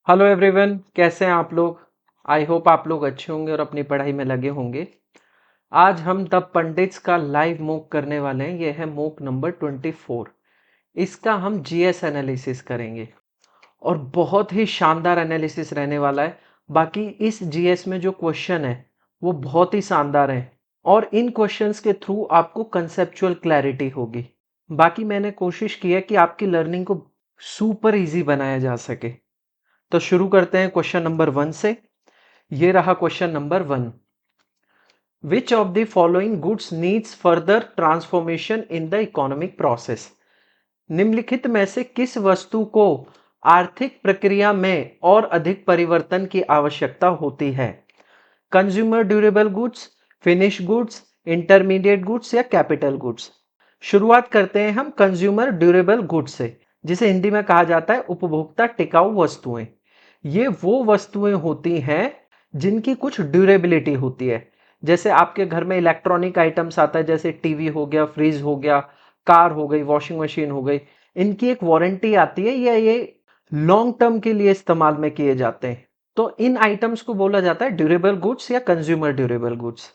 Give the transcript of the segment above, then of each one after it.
Hello everyone, कैसे हैं आप लोग। आई होप आप लोग अच्छे होंगे और अपनी पढ़ाई में लगे होंगे। आज हम द पंडित्स का लाइव मूक करने वाले हैं। यह है मूक नंबर 24। इसका हम जीएस एनालिसिस करेंगे और बहुत ही शानदार एनालिसिस रहने वाला है। बाकी इस जीएस में जो क्वेश्चन है वो बहुत ही शानदार है और इन क्वेश्चंस के थ्रू आपको कंसेप्चुअल क्लैरिटी होगी। बाकी मैंने कोशिश की है कि आपकी लर्निंग को सुपर इजी बनाया जा सके। तो शुरू करते हैं क्वेश्चन नंबर 1 से। ये रहा question number 1। Which of the following goods needs further transformation in the economic process. निम्नलिखित में से किस वस्तु को आर्थिक प्रक्रिया में और अधिक परिवर्तन की आवश्यकता होती है। Consumer durable goods, finish goods, intermediate goods या कैपिटल गुड्स। शुरुआत करते हैं हम कंज्यूमर ड्यूरेबल गुड्स से, जिसे हिंदी में कहा जाता है उपभोक्ता टिकाऊ वस्तुएं। ये वो वस्तुएं होती हैं जिनकी कुछ ड्यूरेबिलिटी होती है। जैसे आपके घर में इलेक्ट्रॉनिक आइटम्स आता है, जैसे टीवी हो गया, फ्रिज हो गया, कार हो गई, वॉशिंग मशीन हो गई। इनकी एक वारंटी आती है या ये लॉन्ग टर्म के लिए इस्तेमाल में किए जाते हैं। तो इन आइटम्स को बोला जाता है ड्यूरेबल गुड्स या कंज्यूमर ड्यूरेबल गुड्स।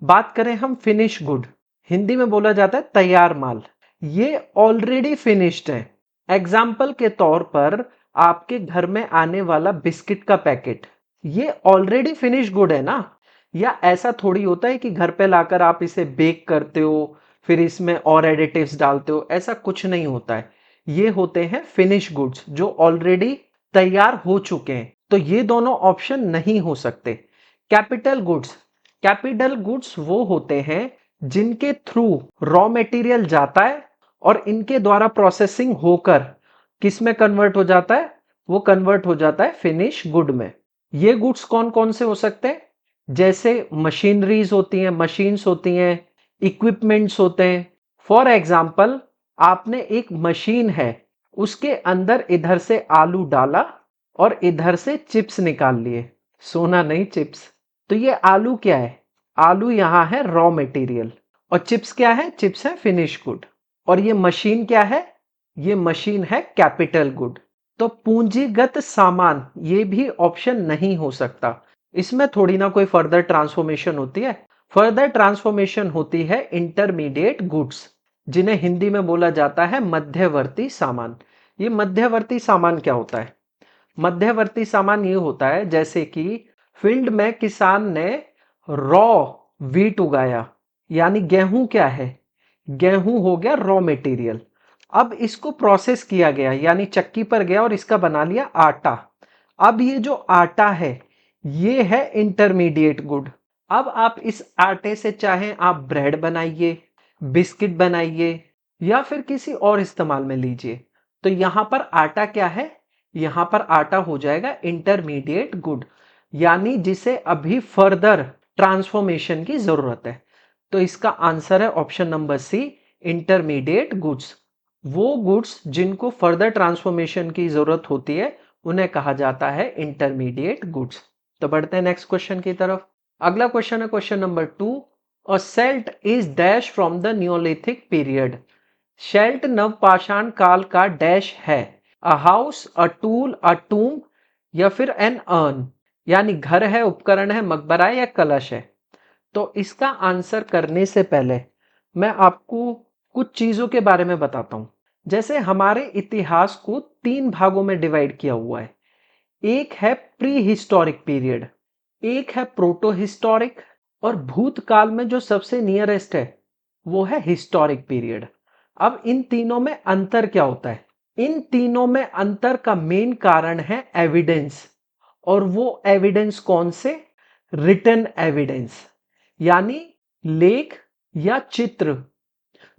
बात करें हम फिनिश गुड, हिंदी में बोला जाता है तैयार माल। ये ऑलरेडी फिनिश्ड है। एग्जाम्पल के तौर पर आपके घर में आने वाला बिस्किट का पैकेट, ये ऑलरेडी फिनिश गुड है ना। या ऐसा थोड़ी होता है कि घर पे लाकर आप इसे बेक करते हो फिर इसमें और एडिटिव्स डालते हो, ऐसा कुछ नहीं होता है। ये होते हैं फिनिश गुड्स जो ऑलरेडी तैयार हो चुके हैं। तो ये दोनों ऑप्शन नहीं हो सकते। कैपिटल गुड्स, कैपिटल गुड्स वो होते हैं जिनके थ्रू रॉ मटेरियल जाता है और इनके द्वारा प्रोसेसिंग होकर किस में कन्वर्ट हो जाता है, वो कन्वर्ट हो जाता है फिनिश गुड में। ये गुड्स कौन कौन से हो सकते हैं, जैसे मशीनरीज होती हैं, मशीन्स होती हैं, इक्विपमेंट्स होते हैं। फॉर एग्जाम्पल, आपने एक मशीन है, उसके अंदर इधर से आलू डाला और इधर से चिप्स निकाल लिए। सोना नहीं, चिप्स। तो ये आलू क्या है, आलू यहां है रॉ मटेरियल, और चिप्स क्या है, चिप्स है फिनिश गुड। और ये मशीन क्या है, ये मशीन है कैपिटल गुड। तो पूंजीगत सामान ये भी ऑप्शन नहीं हो सकता। इसमें थोड़ी ना कोई फर्दर ट्रांसफॉर्मेशन होती है। फर्दर ट्रांसफॉर्मेशन होती है इंटरमीडिएट गुड्स, जिन्हें हिंदी में बोला जाता है मध्यवर्ती सामान। ये मध्यवर्ती सामान क्या होता है, मध्यवर्ती सामान ये होता है जैसे कि फील्ड में किसान ने रॉ वीट उगाया, यानी गेहूं क्या है, गेहूं हो गया रॉ मटेरियल। अब इसको प्रोसेस किया गया, यानी चक्की पर गया और इसका बना लिया आटा। अब ये जो आटा है ये है इंटरमीडिएट गुड। अब आप इस आटे से चाहे आप ब्रेड बनाइए, बिस्किट बनाइए या फिर किसी और इस्तेमाल में लीजिए। तो यहां पर आटा क्या है, यहां पर आटा हो जाएगा इंटरमीडिएट गुड, यानी जिसे अभी फर्दर ट्रांसफॉर्मेशन की जरूरत है। तो इसका आंसर है option number C, intermediate goods. वो गुड्स जिनको फर्दर ट्रांसफॉर्मेशन की जरूरत होती है उन्हें कहा जाता है इंटरमीडिएट गुड्स। तो बढ़ते हैं नेक्स्ट क्वेश्चन की तरफ। अगला क्वेश्चन है question number 2। A celt is dash from the neolithic period. Celt नवपाषाण काल का डैश है, अ हाउस, अ टूल, अ टूम या फिर एन अर्न। यानी घर है, उपकरण है, मकबरा है या कलश है। तो इसका आंसर करने से पहले मैं आपको कुछ चीजों के बारे में बताता हूं। जैसे हमारे इतिहास को 3 भागों में डिवाइड किया हुआ है। एक है प्री हिस्टोरिक पीरियड, एक है प्रोटो हिस्टोरिक, और भूतकाल में जो सबसे नियरेस्ट है वो है हिस्टोरिक पीरियड। अब इन तीनों में अंतर क्या होता है, इन तीनों में अंतर का मेन कारण है एविडेंस। और वो एविडेंस कौन से, रिटन एविडेंस, यानी लेख या चित्र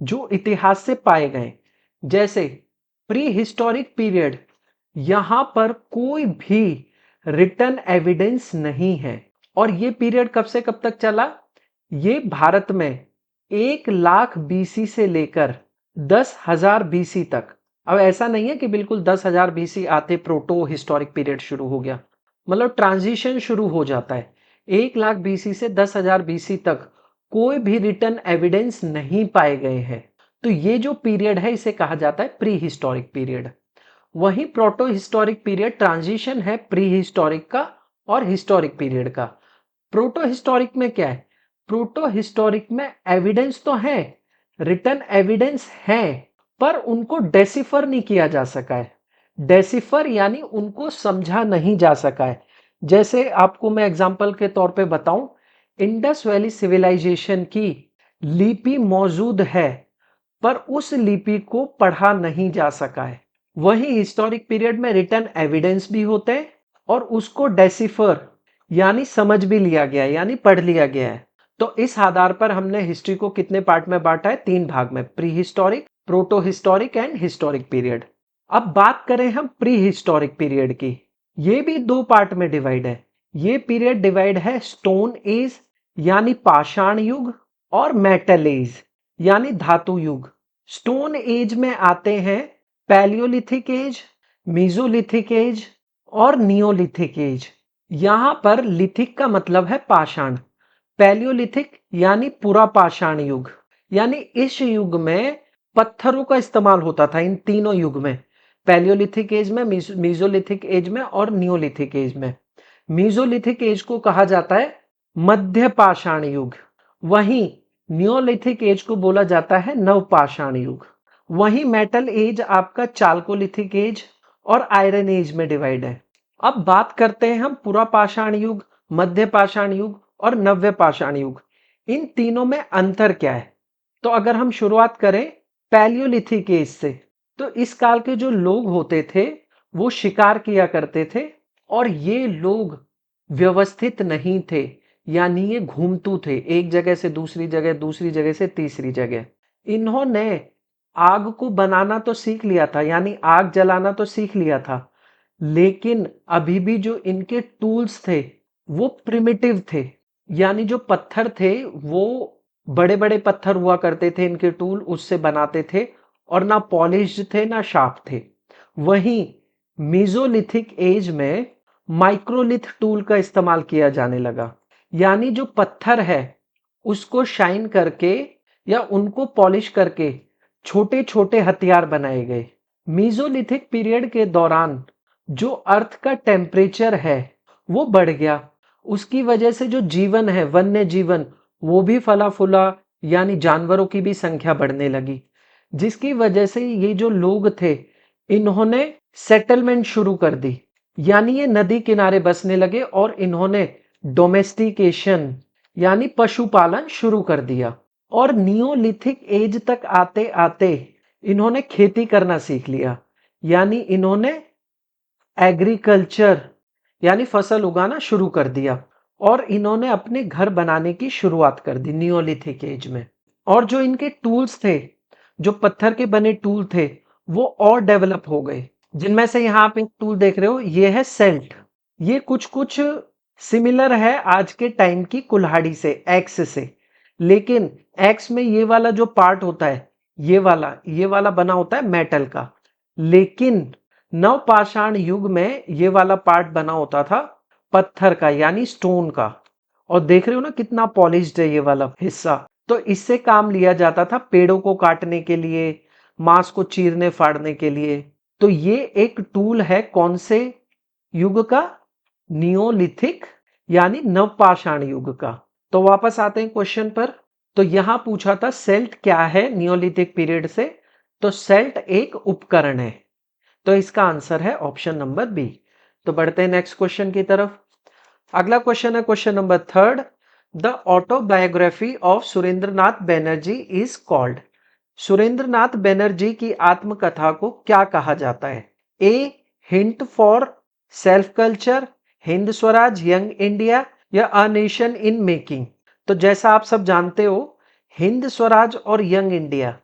जो इतिहास से पाए गए। जैसे प्री हिस्टोरिक पीरियड, यहां पर कोई भी रिटन एविडेंस नहीं है। और ये पीरियड कब से कब तक चला, ये भारत में 1 लाख बीसी से लेकर 10,000 बीसी तक। अब ऐसा नहीं है कि बिल्कुल 10,000 बीसी आते प्रोटो हिस्टोरिक पीरियड शुरू हो गया, मतलब ट्रांजिशन शुरू हो जाता है। 1 लाख बीसी से 10,000 बीसी तक कोई भी रिटन एविडेंस नहीं पाए गए हैं। तो ये जो पीरियड है इसे कहा जाता है प्री हिस्टोरिक पीरियड। वहीं प्रोटो हिस्टोरिक पीरियड ट्रांजिशन है प्री हिस्टोरिक का और हिस्टोरिक पीरियड का। प्रोटो हिस्टोरिक में क्या है? प्रोटो हिस्टोरिक में एविडेंस तो है, रिटन एविडेंस है, पर उनको डेसिफर नहीं किया जा सका है। डेसिफर यानी उनको समझा नहीं जा सका है। जैसे आपको मैं एग्जांपल के तौर पे बताऊं, इंडस वैली सिविलाइजेशन की लिपि मौजूद है, पर उस लिपि को पढ़ा नहीं जा सका है। वहीं हिस्टोरिक पीरियड में रिटन एविडेंस भी होते हैं और उसको डेसिफर यानी समझ भी लिया गया है, यानी पढ़ लिया गया है। तो इस आधार पर हमने हिस्ट्री को कितने पार्ट में बांटा है? 3 भाग में, pre historic, proto historic and historic period. अब बात करें हम प्री हिस्टोरिक पीरियड की, ये भी 2 पार्ट में डिवाइड है। ये पीरियड डिवाइड है स्टोन एज यानी पाषाण युग और मेटल एज यानी धातु युग। स्टोन एज में आते हैं पैलियोलिथिक एज, मीजोलिथिक एज और नियोलिथिक एज। यहां पर लिथिक का मतलब है पाषाण, पैलियोलिथिक यानी पूरा पाषाण युग, यानी इस युग में पत्थरों का इस्तेमाल होता था। इन तीनों युग में, पैलियोलिथिक एज में, मीजोलिथिक एज में और नियोलिथिक एज में। मीजोलिथिक एज को कहा जाता है मध्य पाषाण युग, वहीं नियोलिथिक एज को बोला जाता है नवपाषाण युग। वहीं मेटल एज आपका चाल्कोलिथिक एज और आयरन एज में डिवाइड है। अब बात करते हैं हम पूरा पाषाण युग, मध्य पाषाण युग और नव्य पाषाण युग। इन तीनों में अंतर क्या है? तो अगर हम शुरुआत करें पैलियोलिथिक एज से, तो इस काल के जो लोग होते थे वो शिकार किया करते थे और ये लोग व्यवस्थित नहीं थे, यानी ये घूमतू थे, एक जगह से दूसरी जगह, दूसरी जगह से तीसरी जगह। इन्होंने आग को बनाना तो सीख लिया था, यानी आग जलाना तो सीख लिया था, लेकिन अभी भी जो इनके टूल्स थे वो प्रिमिटिव थे, यानी जो पत्थर थे वो बड़े बड़े पत्थर हुआ करते थे, इनके टूल उससे बनाते थे और ना पॉलिश्ड थे ना शार्प थे। वहीं मीजोलिथिक एज में माइक्रोलिथ टूल का इस्तेमाल किया जाने लगा, यानी जो पत्थर है उसको शाइन करके या उनको पॉलिश करके छोटे छोटे हथियार बनाए गए। मीजोलिथिक पीरियड के दौरान जो अर्थ का टेम्परेचर है वो बढ़ गया, उसकी वजह से जो जीवन है, वन्य जीवन, वो भी फला फूला, यानी जानवरों की भी संख्या बढ़ने लगी, जिसकी वजह से ये जो लोग थे इन्होंने सेटलमेंट शुरू कर दी, यानी ये नदी किनारे बसने लगे और इन्होंने डोमेस्टिकेशन यानी पशुपालन शुरू कर दिया। और नियोलिथिक एज तक आते आते इन्होंने खेती करना सीख लिया, यानी इन्होंने एग्रीकल्चर यानी फसल उगाना शुरू कर दिया और इन्होंने अपने घर बनाने की शुरुआत कर दी नियोलिथिक एज में। और जो इनके टूल्स थे, जो पत्थर के बने टूल थे, वो और डेवलप हो गए, जिनमें से यहाँ आप एक टूल देख रहे हो, ये है सेल्ट। ये कुछ कुछ सिमिलर है आज के टाइम की कुल्हाड़ी से, एक्स से, लेकिन एक्स में ये वाला जो पार्ट होता है, ये वाला बना होता है मेटल का, लेकिन नवपाषाण युग में ये वाला पार्ट बना होता था पत्थर का, यानी स्टोन का। और देख रहे हो ना कितना पॉलिश्ड है ये वाला हिस्सा। तो इससे काम लिया जाता था पेड़ों को काटने के लिए, मांस को चीरने फाड़ने के लिए। तो ये एक टूल है कौन से युग का? नियोलिथिक यानी नवपाषाण युग का। तो वापस आते हैं क्वेश्चन पर। तो यहां पूछा था सेल्ट क्या है नियोलिथिक पीरियड से, तो सेल्ट एक उपकरण है, तो इसका आंसर है ऑप्शन नंबर बी। तो बढ़ते हैं नेक्स्ट क्वेश्चन की तरफ। अगला क्वेश्चन है question number 3। The autobiography of Surendranath Banerjee is called. Surendranath Banerjee की आत्मकथा को क्या कहा जाता है? A hint for self culture, Hind Swaraj, young India या अ नेशन इन मेकिंग। तो जैसा आप सब जानते हो, हिंद स्वराज और यंग इंडिया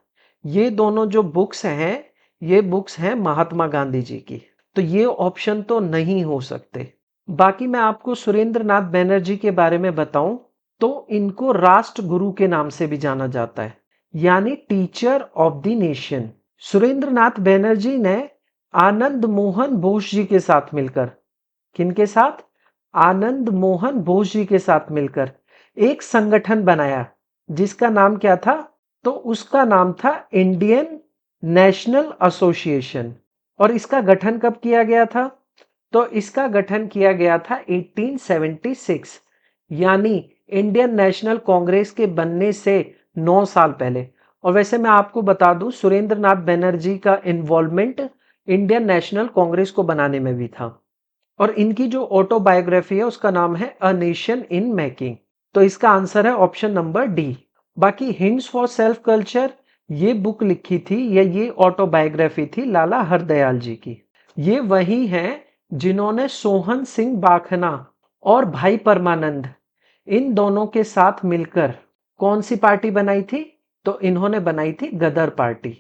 ये दोनों जो बुक्स हैं, ये बुक्स हैं महात्मा गांधी जी की, तो ये ऑप्शन तो नहीं हो सकते। बाकी मैं आपको सुरेंद्रनाथ बैनर्जी के बारे में बताऊं तो इनको राष्ट्र गुरु के नाम से भी जाना जाता है, यानी teacher of the nation. Surendranath Banerjee ने आनंद मोहन बोस जी के साथ मिलकर, किनके साथ? आनंद मोहन बोस जी के साथ मिलकर एक संगठन बनाया, जिसका नाम क्या था? तो उसका नाम था इंडियन नेशनल एसोसिएशन। और इसका गठन कब किया गया था? तो इसका गठन किया गया था 1876, यानी इंडियन नेशनल कांग्रेस के बनने से 9 साल पहले। और वैसे मैं आपको बता दूं, सुरेंद्र नाथ बनर्जी का इन्वॉल्वमेंट इंडियन नेशनल कांग्रेस को बनाने में भी था। और इनकी जो ऑटोबायोग्राफी है उसका नाम है अ नेशन इन मेकिंग। तो इसका आंसर है ऑप्शन नंबर डी। बाकी हिंट्स फॉर सेल्फ कल्चर, ये बुक लिखी थी या ये ऑटोबायोग्राफी थी लाला हरदयाल जी की। ये वही हैं जिन्होंने सोहन सिंह बाखना और भाई परमानंद, इन दोनों के साथ मिलकर कौन सी पार्टी बनाई थी? तो इन्होंने बनाई थी गदर पार्टी।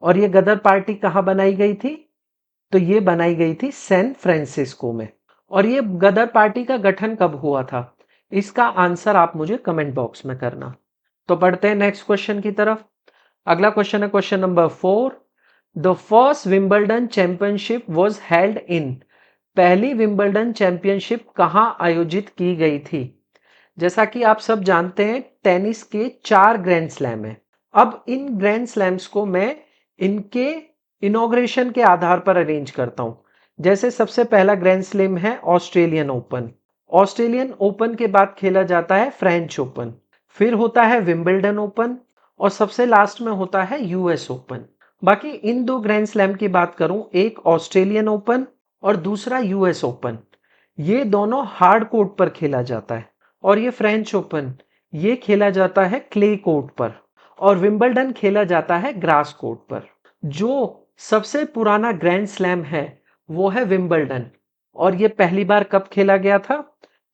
और ये गदर पार्टी कहां बनाई गई थी? तो ये बनाई गई थी सैन फ्रांसिस्को में। और ये गदर पार्टी का गठन कब हुआ था? इसका आंसर आप मुझे कमेंट बॉक्स में करना। तो बढ़ते हैं नेक्स्ट क्वेश्चन की तरफ। अगला क्वेश्चन है question number 4। The first Wimbledon championship was held in. पहली विंबलडन चैंपियनशिप कहां आयोजित की गई थी? जैसा कि आप सब जानते हैं, टेनिस के 4 ग्रैंड स्लैम हैं। अब इन ग्रैंड स्लैम्स को मैं इनके इनॉग्रेशन के आधार पर अरेंज करता हूं। जैसे सबसे पहला ग्रैंड स्लैम है ऑस्ट्रेलियन ओपन। ऑस्ट्रेलियन ओपन के बाद खेला जाता है फ्रेंच ओपन, फिर होता है विंबलडन ओपन, और सबसे लास्ट में होता है यूएस ओपन। बाकी इन 2 ग्रैंड स्लैम की बात करूं, एक ऑस्ट्रेलियन ओपन और दूसरा यूएस ओपन, ये दोनों हार्ड कोर्ट पर खेला जाता है। और ये फ्रेंच ओपन, ये खेला जाता है क्ले कोर्ट पर। और विंबलडन खेला जाता है ग्रास कोर्ट पर। जो सबसे पुराना ग्रैंड स्लैम है वो है विंबलडन। और ये पहली बार कब खेला गया था?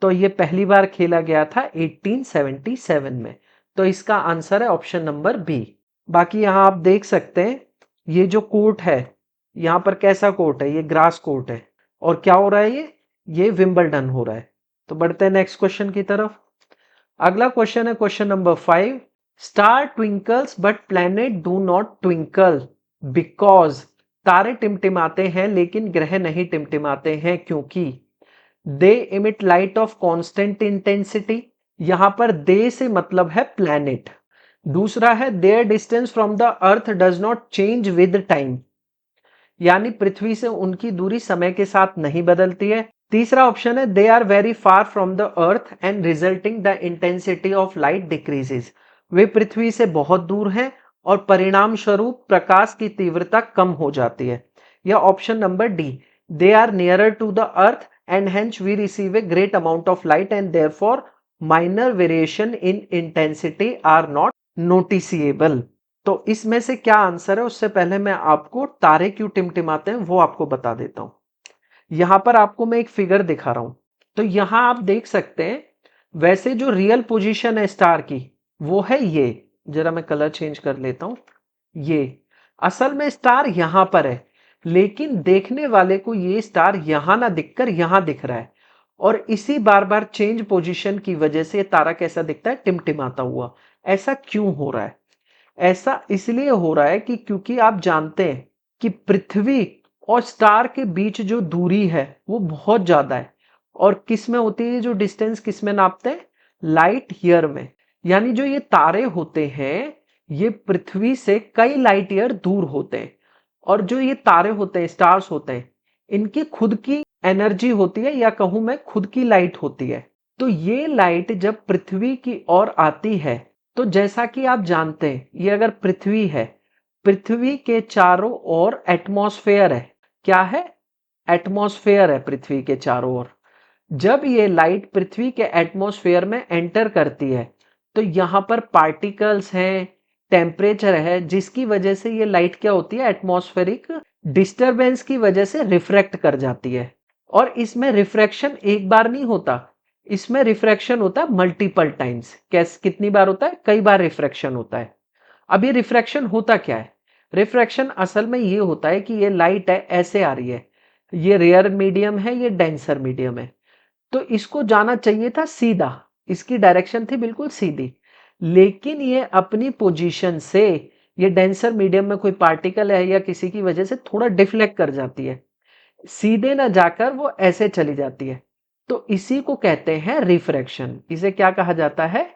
तो ये पहली बार खेला गया था 1877 में। तो इसका आंसर है ऑप्शन नंबर बी। बाकी यहां आप देख सकते हैं, ये जो कोर्ट है, यहां पर कैसा कोर्ट है? ये ग्रास कोर्ट है। और क्या हो रहा है? ये विंबलडन हो रहा है। तो बढ़ते हैं नेक्स्ट क्वेश्चन की तरफ। अगला क्वेश्चन है question number 5। Star twinkles but planet do not twinkle because. तारे टिमटिमाते हैं लेकिन ग्रह नहीं टिमटिमाते हैं क्योंकि they emit light of constant intensity. यहां पर दे से मतलब है प्लैनेट। दूसरा है their distance from the earth does not change with time, यानी पृथ्वी से उनकी दूरी समय के साथ नहीं बदलती है। तीसरा ऑप्शन है they are very far from the earth and resulting the intensity of light decreases. वे पृथ्वी से बहुत दूर हैं और परिणाम स्वरूप प्रकाश की तीव्रता कम हो जाती है। या option number D, they are nearer to the earth and hence we receive a great amount of light and therefore minor variation in intensity are not noticeable. तो इसमें से क्या आंसर है? उससे पहले मैं आपको तारे क्यों टिमटिमाते हैं वो आपको बता देता हूं। यहां पर आपको मैं एक फिगर दिखा रहा हूं। तो यहां आप देख सकते हैं, वैसे जो रियल पोजीशन है स्टार की वो है ये। जरा मैं कलर चेंज कर लेता हूं। ये असल में स्टार यहां पर है, लेकिन देखने वाले को ये स्टार यहां ना दिखकर यहां दिख रहा है। और इसी बार बार चेंज पोजीशन की वजह से तारा कैसा दिखता है? टिमटिमाता हुआ। ऐसा क्यों हो रहा है? ऐसा इसलिए हो रहा है कि क्योंकि आप जानते हैं कि पृथ्वी और स्टार के बीच जो दूरी है वो बहुत ज्यादा है। और किस में होती है जो डिस्टेंस? किस में नापते हैं? लाइट ईयर में। यानी जो ये तारे होते हैं ये पृथ्वी से कई लाइट ईयर दूर होते हैं। और जो ये तारे होते हैं, स्टार्स होते हैं, इनकी खुद की एनर्जी होती है, या कहूं मैं खुद की लाइट होती है। तो ये लाइट जब पृथ्वी की ओर आती है, तो जैसा कि आप जानते हैं ये अगर पृथ्वी है, पृथ्वी के चारों ओर एटमॉस्फेयर है। क्या है? एटमॉस्फेयर है पृथ्वी के चारों ओर। जब ये लाइट पृथ्वी के एटमॉस्फेयर में एंटर करती है तो यहां पर पार्टिकल्स हैं, टेम्परेचर है, जिसकी वजह से ये लाइट क्या होती है? एटमॉस्फेरिक डिस्टरबेंस की वजह से रिफ्रैक्ट कर जाती है। और इसमें रिफ्रैक्शन एक बार नहीं होता, इसमें रिफ्रैक्शन होता है मल्टीपल टाइम्स। कितनी बार होता है? कई बार रिफ्रैक्शन होता है। अब ये रिफ्रैक्शन होता क्या है? रिफ्रैक्शन असल में ये होता है कि ये लाइट है, ऐसे आ रही है, ये रेयर मीडियम है, ये डेंसर मीडियम है। तो इसको जाना चाहिए था सीधा, इसकी डायरेक्शन थी बिल्कुल सीधी। लेकिन ये अपनी पोजीशन से, ये डेंसर मीडियम में कोई पार्टिकल है या किसी की वजह से थोड़ा डिफ्लेक्ट कर जाती है, सीधे ना जाकर वो ऐसे चली जाती है। तो इसी को कहते हैं रिफ्रैक्शन। इसे क्या कहा जाता है?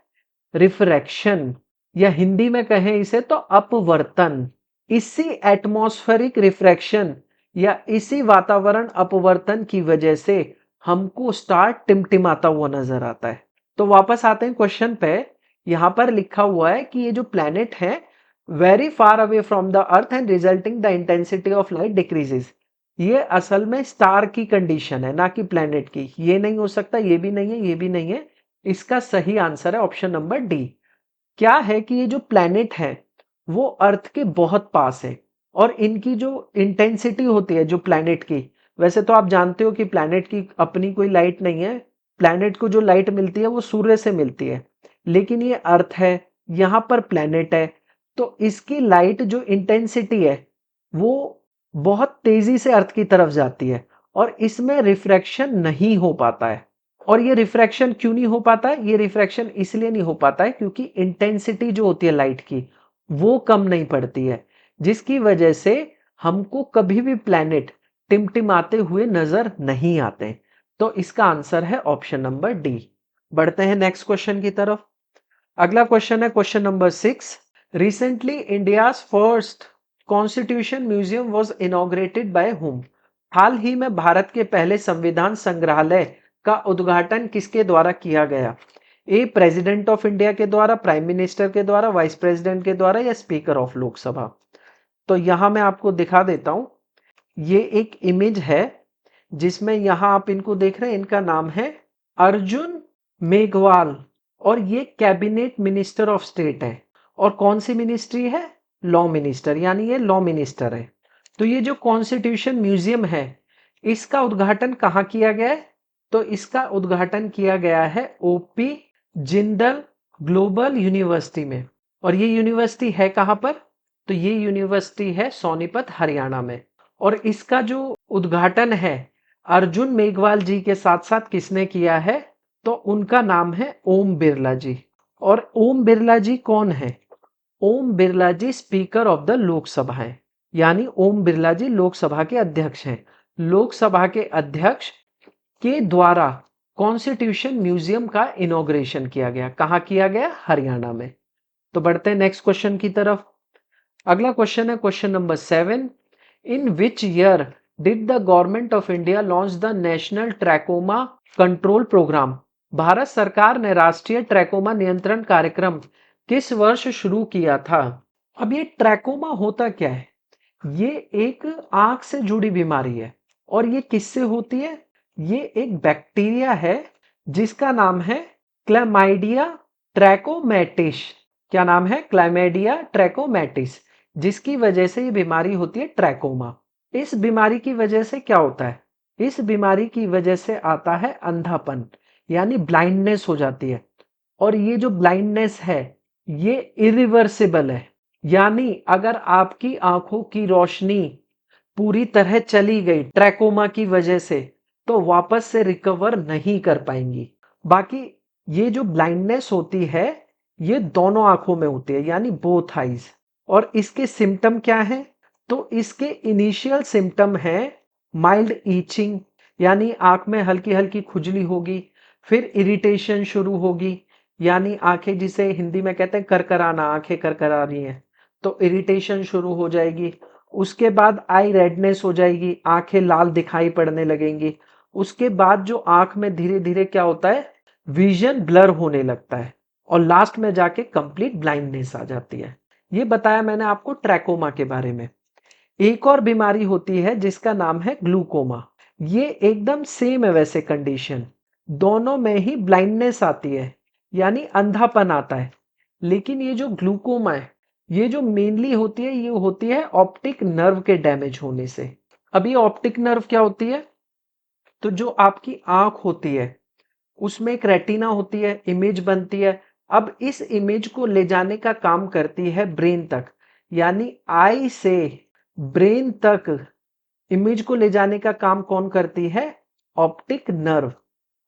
रिफ्रैक्शन। या हिंदी में कहें इसे तो अपवर्तन। इसी एटमॉस्फेरिक रिफ्रैक्शन या इसी वातावरण अपवर्तन की वजह से हमको स्टार टिमटिमाता हुआ नजर आता है? तो वापस आते हैं क्वेश्चन पे। यहां पर लिखा हुआ है कि ये जो प्लैनेट है very far away from the earth and resulting the intensity of light decreases. ये असल में स्टार की कंडीशन है, ना कि प्लैनेट की। ये नहीं हो सकता, ये भी नहीं है, ये भी नहीं है। इसका सही आंसर है ऑप्शन नंबर डी। क्या है कि ये जो प्लैनेट है वो अर्थ के बहुत पास है, और इनकी जो इंटेंसिटी होती है जो प्लैनेट की, वैसे तो आप जानते हो कि प्लैनेट की अपनी कोई लाइट नहीं है। प्लैनेट को जो लाइट मिलती है वो सूर्य से मिलती है, लेकिन ये अर्थ है, यहाँ पर प्लैनेट है, तो इसकी लाइट जो इंटेंसिटी है वो बहुत तेजी से अर्थ की तरफ जाती है, और इसमें रिफ्रैक्शन नहीं हो पाता है। और ये रिफ्रैक्शन क्यों नहीं हो पाता है? ये रिफ्रैक्शन इसलिए नहीं हो पाता है क्योंकि इंटेंसिटी जो होती है लाइट की वो कम नहीं पड़ती है, जिसकी वजह से हमको कभी भी प्लैनेट टिमटिमाते हुए नजर नहीं आते। तो इसका आंसर है ऑप्शन नंबर डी। बढ़ते हैं नेक्स्ट क्वेश्चन की तरफ। अगला क्वेश्चन है question number 6। Recently India's first constitution museum was inaugurated by whom? हाल ही में भारत के पहले संविधान संग्रहालय का उद्घाटन किसके द्वारा किया गया? ए प्रेसिडेंट ऑफ इंडिया के द्वारा, प्राइम मिनिस्टर के द्वारा, वाइस प्रेसिडेंट के द्वारा, या स्पीकर ऑफ लोकसभा? तो यहां मैं आपको दिखा देता हूं। ये एक इमेज है जिसमें यहां आप इनको देख रहे हैं, इनका नाम है अर्जुन मेघवाल, और ये कैबिनेट मिनिस्टर ऑफ स्टेट है। और कौन सी मिनिस्ट्री है? लॉ मिनिस्टर, यानी ये लॉ मिनिस्टर है। तो ये जो कॉन्स्टिट्यूशन म्यूजियम है इसका उद्घाटन कहाँ किया गया है? तो इसका उद्घाटन किया गया है ओपी जिंदल ग्लोबल यूनिवर्सिटी में। और ये यूनिवर्सिटी है कहाँ पर? तो ये यूनिवर्सिटी है सोनीपत हरियाणा में। और इसका जो उद्घाटन है अर्जुन मेघवाल जी के साथ साथ किसने किया है? तो उनका नाम है ओम बिरला जी। और ओम बिरला जी कौन है? ओम बिरला जी स्पीकर ऑफ द लोकसभा है, यानी ओम बिरला जी लोकसभा के अध्यक्ष हैं। लोकसभा के अध्यक्ष के द्वारा कॉन्स्टिट्यूशन म्यूजियम का इनॉग्रेशन किया गया। कहाँ किया गया? हरियाणा में। तो बढ़ते हैं नेक्स्ट क्वेश्चन की तरफ। अगला क्वेश्चन है question number 7। In which year did the government of India launch the national trachoma control programme? Bharat सरकार ने राष्ट्रीय ट्रैकोमा नियंत्रण कार्यक्रम किस वर्ष शुरू किया था? अब ये ट्रैकोमा होता क्या है? ये एक आंख से जुड़ी बीमारी है। और ये किससे होती है? ये एक बैक्टीरिया है जिसका नाम है क्लैमाइडिया ट्रैकोमैटिस। क्या नाम है? क्लैमाइडिया ट्रैकोमैटिस, जिसकी वजह से ये बीमारी होती है ट्रैकोमा। इस बीमारी की वजह से क्या होता है? इस बीमारी की वजह से आता है अंधापन, यानी ब्लाइंडनेस हो जाती है। और ये जो ब्लाइंडनेस है ये इरिवर्सिबल है, यानी अगर आपकी आंखों की रोशनी पूरी तरह चली गई ट्रैकोमा की वजह से तो वापस से रिकवर नहीं कर पाएंगी। बाकी ये जो ब्लाइंडनेस होती है ये दोनों आंखों में होती है, यानी बोथ आईज। और इसके सिम्टम क्या है? तो इसके इनिशियल सिम्टम है माइल्ड ईचिंग, यानी आंख में हल्की हल्की खुजली होगी। फिर इरिटेशन शुरू होगी, यानी आंखें जिसे हिंदी में कहते हैं करकराना, आंखें करकरा रही हैं तो इरिटेशन शुरू हो जाएगी। उसके बाद आई रेडनेस हो जाएगी, आंखें लाल दिखाई पड़ने लगेंगी। उसके बाद जो आंख में धीरे धीरे क्या होता है, विजन ब्लर होने लगता है, और लास्ट में जाके कंप्लीट ब्लाइंडनेस आ जाती है। ये बताया मैंने आपको ट्रैकोमा के बारे में। एक और बीमारी होती है जिसका नाम है ग्लूकोमा। ये एकदम सेम है वैसे कंडीशन, दोनों में ही ब्लाइंडनेस आती है, यानी अंधापन आता है। लेकिन ये जो ग्लूकोमा है ये जो मेनली होती है ये होती है ऑप्टिक नर्व के डैमेज होने से। अब ये ऑप्टिक नर्व क्या होती है? तो जो आपकी आंख होती है उसमें एक रेटिना होती है, इमेज बनती है। अब इस इमेज को ले जाने का काम करती है ब्रेन तक, यानी आई से ब्रेन तक इमेज को ले जाने का काम कौन करती है? Optic nerve.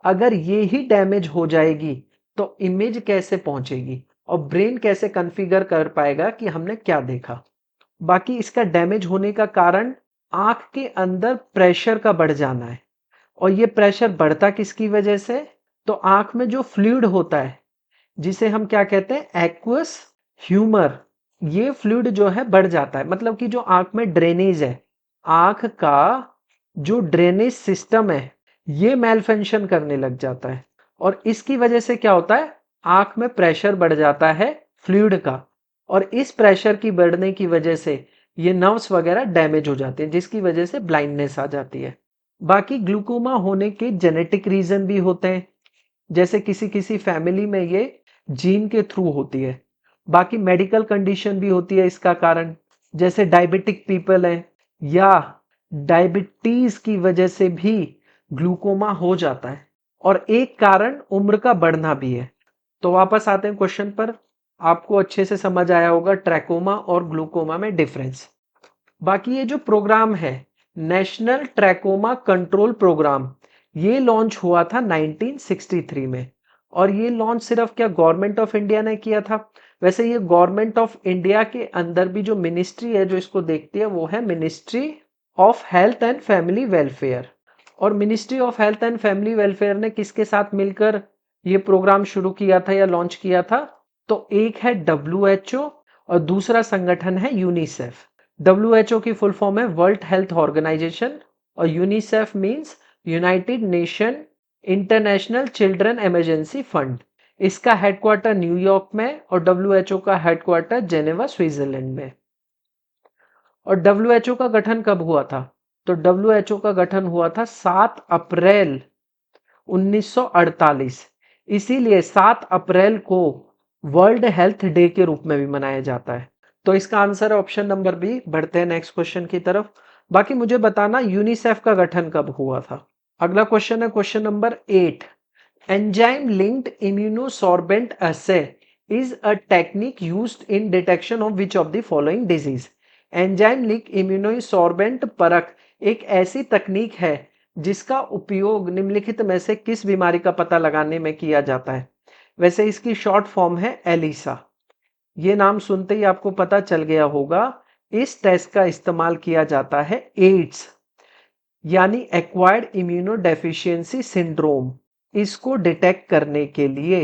अगर ये ही डैमेज हो जाएगी तो इमेज कैसे पहुंचेगी और ब्रेन कैसे कॉन्फ़िगर कर पाएगा कि हमने क्या देखा? बाकी इसका डैमेज होने का कारण आंख के अंदर प्रेशर का बढ़ जाना है। और ये प्रेशर बढ़ता किसकी वजह से? तो आंख में जो फ्लूइड होता है जिसे हम क्या कहते हैं, एक्वस ह्यूमर, ये फ्लूइड जो है बढ़ जाता है। मतलब कि जो आंख में ड्रेनेज है आंख का जो ड्रेनेज सिस्टम है ये मेल फंक्शन करने लग जाता है और इसकी वजह से क्या होता है, आंख में प्रेशर बढ़ जाता है फ्लूइड का और इस प्रेशर की बढ़ने की वजह से ये नर्व्स वगैरह डैमेज हो जाते हैं जिसकी वजह से ब्लाइंडनेस आ जाती है। बाकी ग्लूकोमा होने के जेनेटिक रीजन भी होते हैं, जैसे किसी किसी फैमिली में ये जीन के थ्रू होती है। बाकी मेडिकल कंडीशन भी होती है इसका कारण, जैसे डायबिटिक पीपल है या डायबिटीज की वजह से भी ग्लूकोमा हो जाता है और एक कारण उम्र का बढ़ना भी है। तो वापस आते हैं क्वेश्चन पर, आपको अच्छे से समझ आया होगा ट्रैकोमा और ग्लूकोमा में डिफरेंस। बाकी ये जो प्रोग्राम है नेशनल ट्रैकोमा कंट्रोल प्रोग्राम, ये लॉन्च हुआ था 1963 में और ये लॉन्च सिर्फ क्या गवर्नमेंट ऑफ इंडिया ने किया था, वैसे ये गवर्नमेंट ऑफ इंडिया के अंदर भी जो मिनिस्ट्री है जो इसको देखती है वो है ministry of health and family welfare. और ministry of health and family welfare ने किसके साथ मिलकर ये प्रोग्राम शुरू किया था या लॉन्च किया था, तो एक है WHO और दूसरा संगठन है यूनिसेफ। WHO की फुल फॉर्म है वर्ल्ड हेल्थ ऑर्गेनाइजेशन और UNICEF means United nation international children emergency fund. इसका हेडक्वार्टर न्यूयॉर्क में और WHO का हेडक्वार्टर जेनेवा स्विट्जरलैंड में। और WHO का गठन कब हुआ था, तो WHO का गठन हुआ था 7 अप्रैल 1948। इसीलिए 7 अप्रैल को वर्ल्ड हेल्थ डे के रूप में भी मनाया जाता है। तो इसका आंसर है ऑप्शन नंबर बी। बढ़ते हैं नेक्स्ट क्वेश्चन की तरफ। बाकी मुझे बताना यूनिसेफ का गठन कब हुआ था। अगला क्वेश्चन है question number 8। Enzyme linked immunosorbent assay is a technique used in detection of which of the following disease। Enzyme link immunosorbent परख एक ऐसी तकनीक है जिसका उपयोग निम्नलिखित में से किस बीमारी का पता लगाने में किया जाता है। वैसे इसकी शॉर्ट फॉर्म है एलिसा। ये नाम सुनते ही आपको पता चल गया होगा। इस टेस्ट का इस्तेमाल किया जाता है एड्स यानी एक्वायर्ड इम्यूनोडेफिशिएंसी सिंड्रोम, इसको डिटेक्ट करने के लिए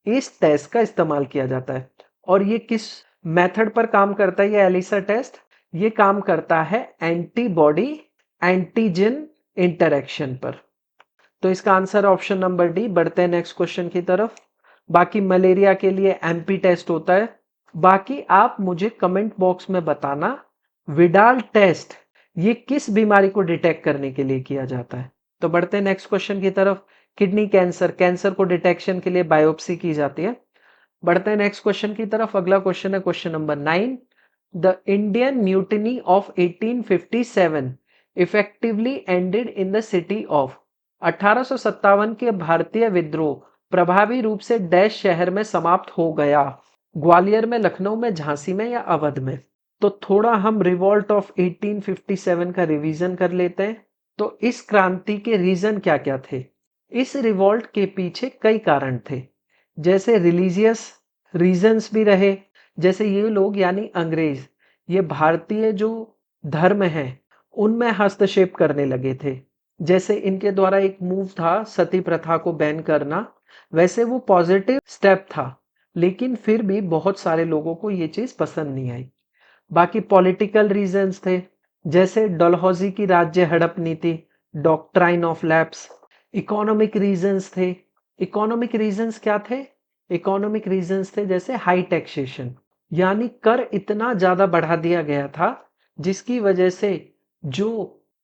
इस टेस्ट का इस्तेमाल किया जाता है। और ये किस मेथड पर काम करता है ये एलिसा टेस्ट, ये काम करता है एंटीबॉडी एंटीजन इंटरेक्शन पर। तो इसका आंसर ऑप्शन नंबर डी। बढ़ते हैं नेक्स्ट क्वेश्चन की तरफ। बाकी मलेरिया के लिए एमपी टेस्ट होता है। बाकी आप मुझे कमेंट बॉक्स में बताना विडाल टेस्ट ये किस बीमारी को डिटेक्ट करने के लिए किया जाता है। तो बढ़ते हैं नेक्स्ट क्वेश्चन की तरफ। किडनी कैंसर, कैंसर को डिटेक्शन के लिए बायोप्सी की जाती है। बढ़ते हैं नेक्स्ट क्वेश्चन की तरफ। अगला क्वेश्चन है question number 9। The Indian mutiny of 1857 effectively ended in the city of. 1857 के भारतीय विद्रोह प्रभावी रूप से डैश शहर में समाप्त हो गया। ग्वालियर में, लखनऊ में, झांसी में या अवध में। तो थोड़ा हम रिवॉल्ट ऑफ 1857 का रिवीजन कर लेते हैं। तो इस क्रांति के रीजन क्या क्या थे। इस रिवॉल्ट के पीछे कई कारण थे, जैसे रिलीजियस रीजंस भी रहे, जैसे ये लोग यानी अंग्रेज ये भारतीय जो धर्म है उनमें हस्तक्षेप करने लगे थे। जैसे इनके द्वारा एक मूव था सती प्रथा को बैन करना, वैसे वो पॉजिटिव स्टेप था लेकिन फिर भी बहुत सारे लोगों को ये चीज पसंद नहीं आई। बाकी पॉलिटिकल रीजंस थे, जैसे डलहौजी की राज्य हड़प नीति, doctrine of lapse. Economic reasons थे। इकोनॉमिक रीजंस क्या थे, इकोनॉमिक रीजंस थे जैसे हाई टैक्सेशन यानी कर इतना ज्यादा बढ़ा दिया गया था जिसकी वजह से जो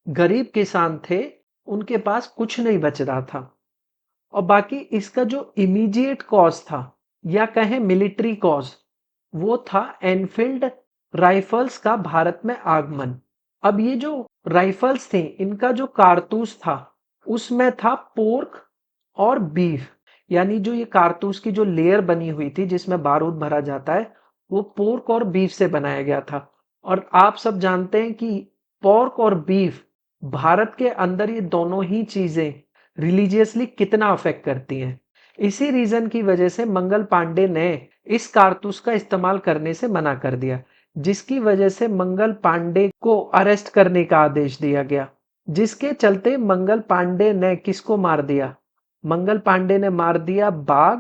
गरीब किसान थे उनके पास कुछ नहीं बच रहा था। और बाकी इसका जो इमीडिएट कॉज था या कहें मिलिट्री कॉज, वो था एनफील्ड राइफल्स का भारत में आगमन। अब ये जो राइफल्स थे इनका जो कारतूस था उसमें था पोर्क और बीफ, यानी जो ये कारतूस की जो लेयर बनी हुई थी जिसमें बारूद भरा जाता है वो पोर्क और बीफ से बनाया गया था। और आप सब जानते हैं कि पोर्क और बीफ भारत के अंदर ये दोनों ही चीजें रिलीजियसली कितना अफेक्ट करती हैं। इसी रीजन की वजह से मंगल पांडे ने इस कारतूस का इस्तेमाल करने से मना कर दिया, जिसकी वजह से मंगल पांडे को अरेस्ट करने का आदेश दिया गया, जिसके चलते मंगल पांडे ने किसको मार दिया, मंगल पांडे ने मार दिया बाघ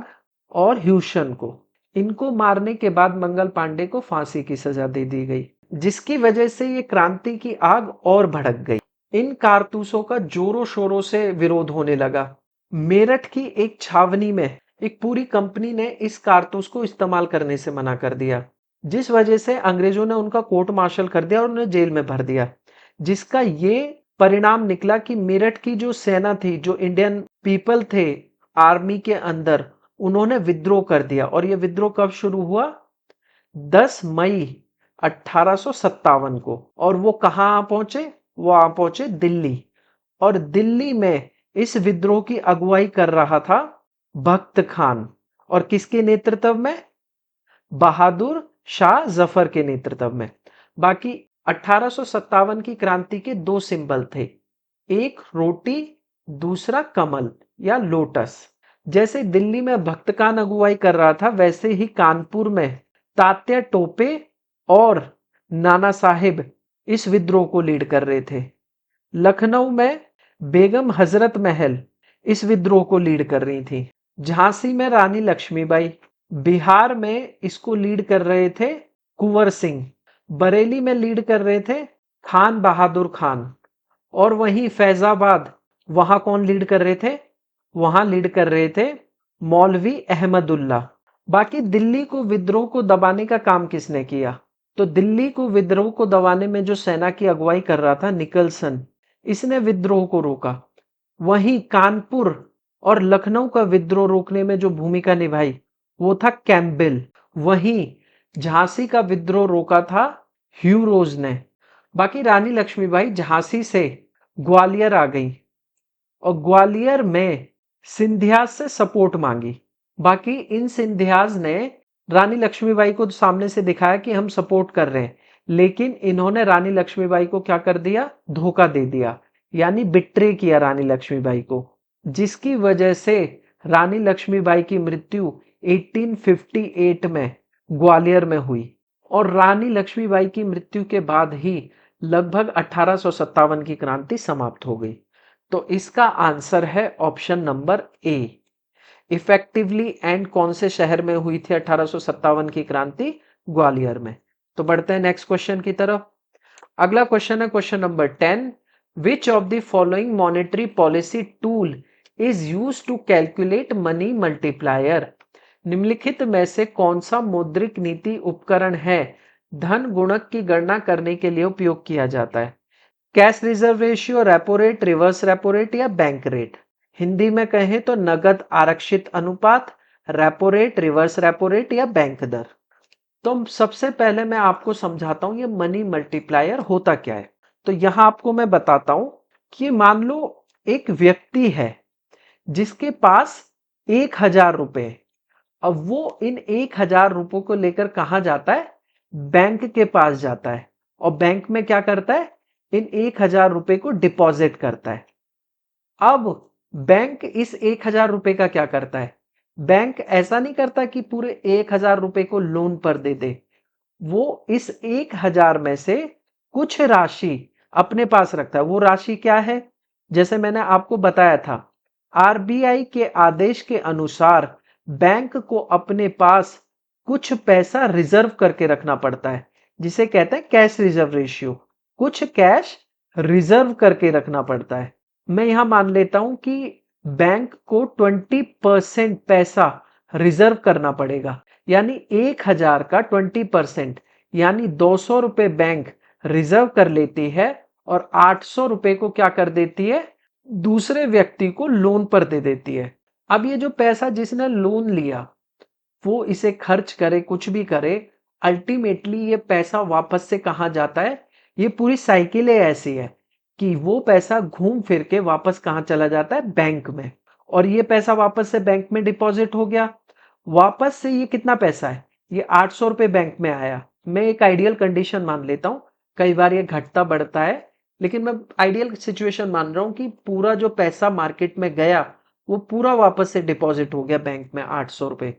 और ह्यूशन को। इनको मारने के बाद मंगल पांडे को फांसी की सजा दे दी गई। जिसकी वजह से ये क्रांति की आग और भड़क गई। इन कारतूसों का जोरों शोरों से विरोध होने लगा। मेरठ की एक छावनी में एक पूरी कंपनी ने इस कारतूस को इस्तेमाल करने से मना कर दिया, जिस वजह से अंग्रेजों ने उनका कोर्ट मार्शल कर दिया और उन्हें जेल में भर दिया। जिसका ये परिणाम निकला कि मेरठ की जो सेना थी, जो इंडियन पीपल थे आर्मी के अंदर, उन्होंने विद्रोह कर दिया। और ये विद्रोह कब शुरू हुआ? 10 मई 1857 को। और वो कहां पहुंचे? वो आ पहुंचे दिल्ली। और दिल्ली में इस विद्रोह की अगुवाई कर रहा था बख्त खान। और किसके नेतृत्व में? बहादुर शाह जफर के नेतृत्व में। बाकी 1857 की क्रांति के दो सिंबल थे, एक रोटी, दूसरा कमल या लोटस। जैसे दिल्ली में भक्त खान अगुवाई कर रहा था, वैसे ही कानपुर में तात्या टोपे और नाना साहिब इस विद्रोह को लीड कर रहे थे। लखनऊ में बेगम हजरत महल इस विद्रोह को लीड कर रही थी। झांसी में रानी लक्ष्मीबाई, बिहार में इसको लीड कर रहे थे कुंवर सिंह, बरेली में लीड कर रहे थे खान बहादुर खान। और वहीं फैजाबाद, वहां कौन लीड कर रहे थे? वहां लीड कर रहे थे मौलवी अहमदुल्ला। बाकी दिल्ली को विद्रोह को दबाने का काम किसने किया? तो दिल्ली को विद्रोह को दबाने में जो सेना की अगुवाई कर रहा था निकलसन, इसने विद्रोह को रोका। वहीं कानपुर और लखनऊ का विद्रोह रोकने में जो भूमिका निभाई वो था कैम्पबेल। वहीं झांसी का विद्रोह रोका था ह्यू रोज ने। बाकी रानी लक्ष्मीबाई झांसी से ग्वालियर आ गई और ग्वालियर में सिंधियाज से सपोर्ट मांगी। बाकी इन सिंधियाज ने रानी लक्ष्मीबाई को सामने से दिखाया कि हम सपोर्ट कर रहे हैं, लेकिन इन्होंने रानी लक्ष्मीबाई को क्या कर दिया? धोखा दे दिया, यानी बिट्रे किया रानी लक्ष्मीबाई को, जिसकी वजह से रानी लक्ष्मीबाई की मृत्यु 1858 में ग्वालियर में हुई। और रानी लक्ष्मीबाई की मृत्यु के बाद ही लगभग 1857 की क्रांति समाप्त हो गई। तो इसका आंसर है option number A. Effectively and कौन से शहर में हुई थी 1857 की क्रांति? ग्वालियर में। तो बढ़ते हैं नेक्स्ट क्वेश्चन की तरफ। अगला क्वेश्चन है question number 10। Which of the following monetary policy tool is use to calculate money multiplier? निम्नलिखित में से कौन सा मौद्रिक नीति उपकरण है धन गुणक की गणना करने के लिए उपयोग किया जाता है? Cash reserve ratio, repo rate, reverse repo rate या बैंक रेट? हिंदी में कहें तो नगद आरक्षित अनुपात, repo rate, reverse repo rate या बैंक दर। तो सबसे पहले मैं आपको समझाता हूं ये मनी मल्टीप्लायर होता क्या है। तो यहां आपको मैं बताता हूं कि मान लो एक व्यक्ति है जिसके पास 1000 रुपए। अब वो इन 1000 रुपयों को लेकर कहां जाता है? बैंक के पास जाता है। और बैंक में क्या करता है? इन 1000 रुपए को डिपॉजिट करता है। अब बैंक इस 1000 रुपए का क्या करता है? बैंक ऐसा नहीं करता कि पूरे 1000 रुपए को लोन पर दे दे। वो इस 1000 में से कुछ राशि अपने पास रखता है। वो राशि क्या है? जैसे मैंने आपको बताया था, आरबीआई के आदेश के अनुसार बैंक को अपने पास कुछ पैसा रिजर्व करके रखना पड़ता है, जिसे कहते हैं कैश रिजर्व रेशियो। कुछ कैश रिजर्व करके रखना पड़ता है। मैं यहां मान लेता हूं कि बैंक को 20% पैसा रिजर्व करना पड़ेगा, यानी 1000 का 20%, यानी 200 रुपए बैंक रिजर्व कर लेती है और 800 रुपए को क्या कर देती है? दूसरे व्यक्ति को लोन पर दे देती है। अब ये जो पैसा जिसने लोन लिया वो इसे खर्च करे, कुछ भी करे, अल्टीमेटली ये पैसा वापस से कहां जाता है? ये पूरी साइकिल ऐसी है कि वो पैसा घूम फिर के वापस कहां चला जाता है? बैंक में। और ये पैसा वापस से बैंक में डिपॉजिट हो गया। वापस से ये कितना पैसा है? ये 800 रुपए बैंक में आया। मैं एक आइडियल कंडीशन मान लेता हूं, कई बार ये घटता बढ़ता है, लेकिन मैं आइडियल सिचुएशन मान रहा हूं कि पूरा जो पैसा मार्केट में गया वो पूरा वापस से डिपॉजिट हो गया बैंक में 800 रुपए।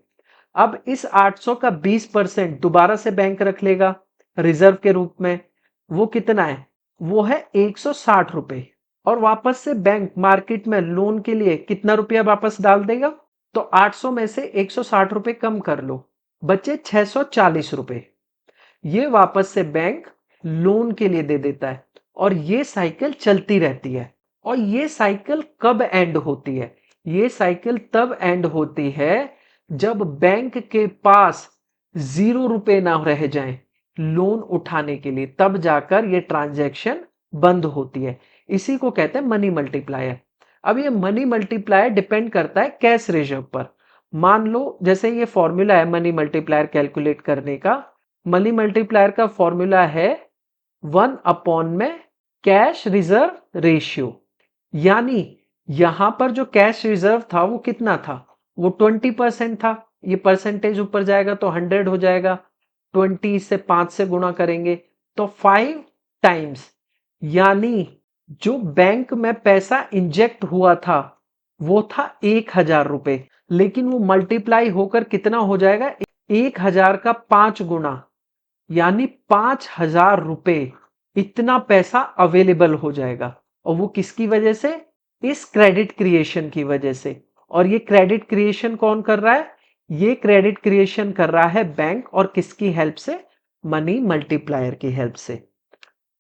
अब इस 800 का 20% दोबारा से बैंक रख लेगा रिजर्व के रूप में। वो कितना है? वो है 160 रुपए। और वापस से बैंक मार्केट में लोन के लिए कितना रुपया वापस डाल देगा? तो 800 में से 160 रुपए कम कर लो, बचे 640 रुपए। ये वापस से बैंक लोन के लिए दे देता है और ये साइकिल चलती रहती है। और ये साइकिल कब एंड होती है? ये साइकिल तब एंड होती है जब बैंक के पास 0 रुपए ना रह जाएं लोन उठाने के लिए, तब जाकर ये ट्रांजैक्शन बंद होती है। इसी को कहते हैं मनी मल्टीप्लायर। अब ये मनी मल्टीप्लायर डिपेंड करता है कैश रिजर्व पर। मान लो जैसे ये फॉर्मूला है मनी मल्टीप्लायर कैलकुलेट करने का। मनी मल्टीप्लायर का फॉर्मूला है 1 अपॉन में कैश रिजर्व रेशियो। यानी यहां पर जो कैश रिजर्व था वो कितना था? वो 20% था। ये परसेंटेज ऊपर जाएगा तो 100 हो जाएगा। 20 से 5 से गुणा करेंगे तो 5 टाइम्स। यानी जो बैंक में पैसा इंजेक्ट हुआ था वो था 1000 रुपए, लेकिन वो मल्टीप्लाई होकर कितना हो जाएगा? 1000 का 5 गुना, यानी 5000 रुपए। इतना पैसा अवेलेबल हो जाएगा। और वो किसकी वजह से? इस क्रेडिट क्रिएशन की वजह से। और ये क्रेडिट क्रिएशन कौन कर रहा है? ये क्रेडिट क्रिएशन कर रहा है बैंक। और किसकी हेल्प से? मनी मल्टीप्लायर की हेल्प से।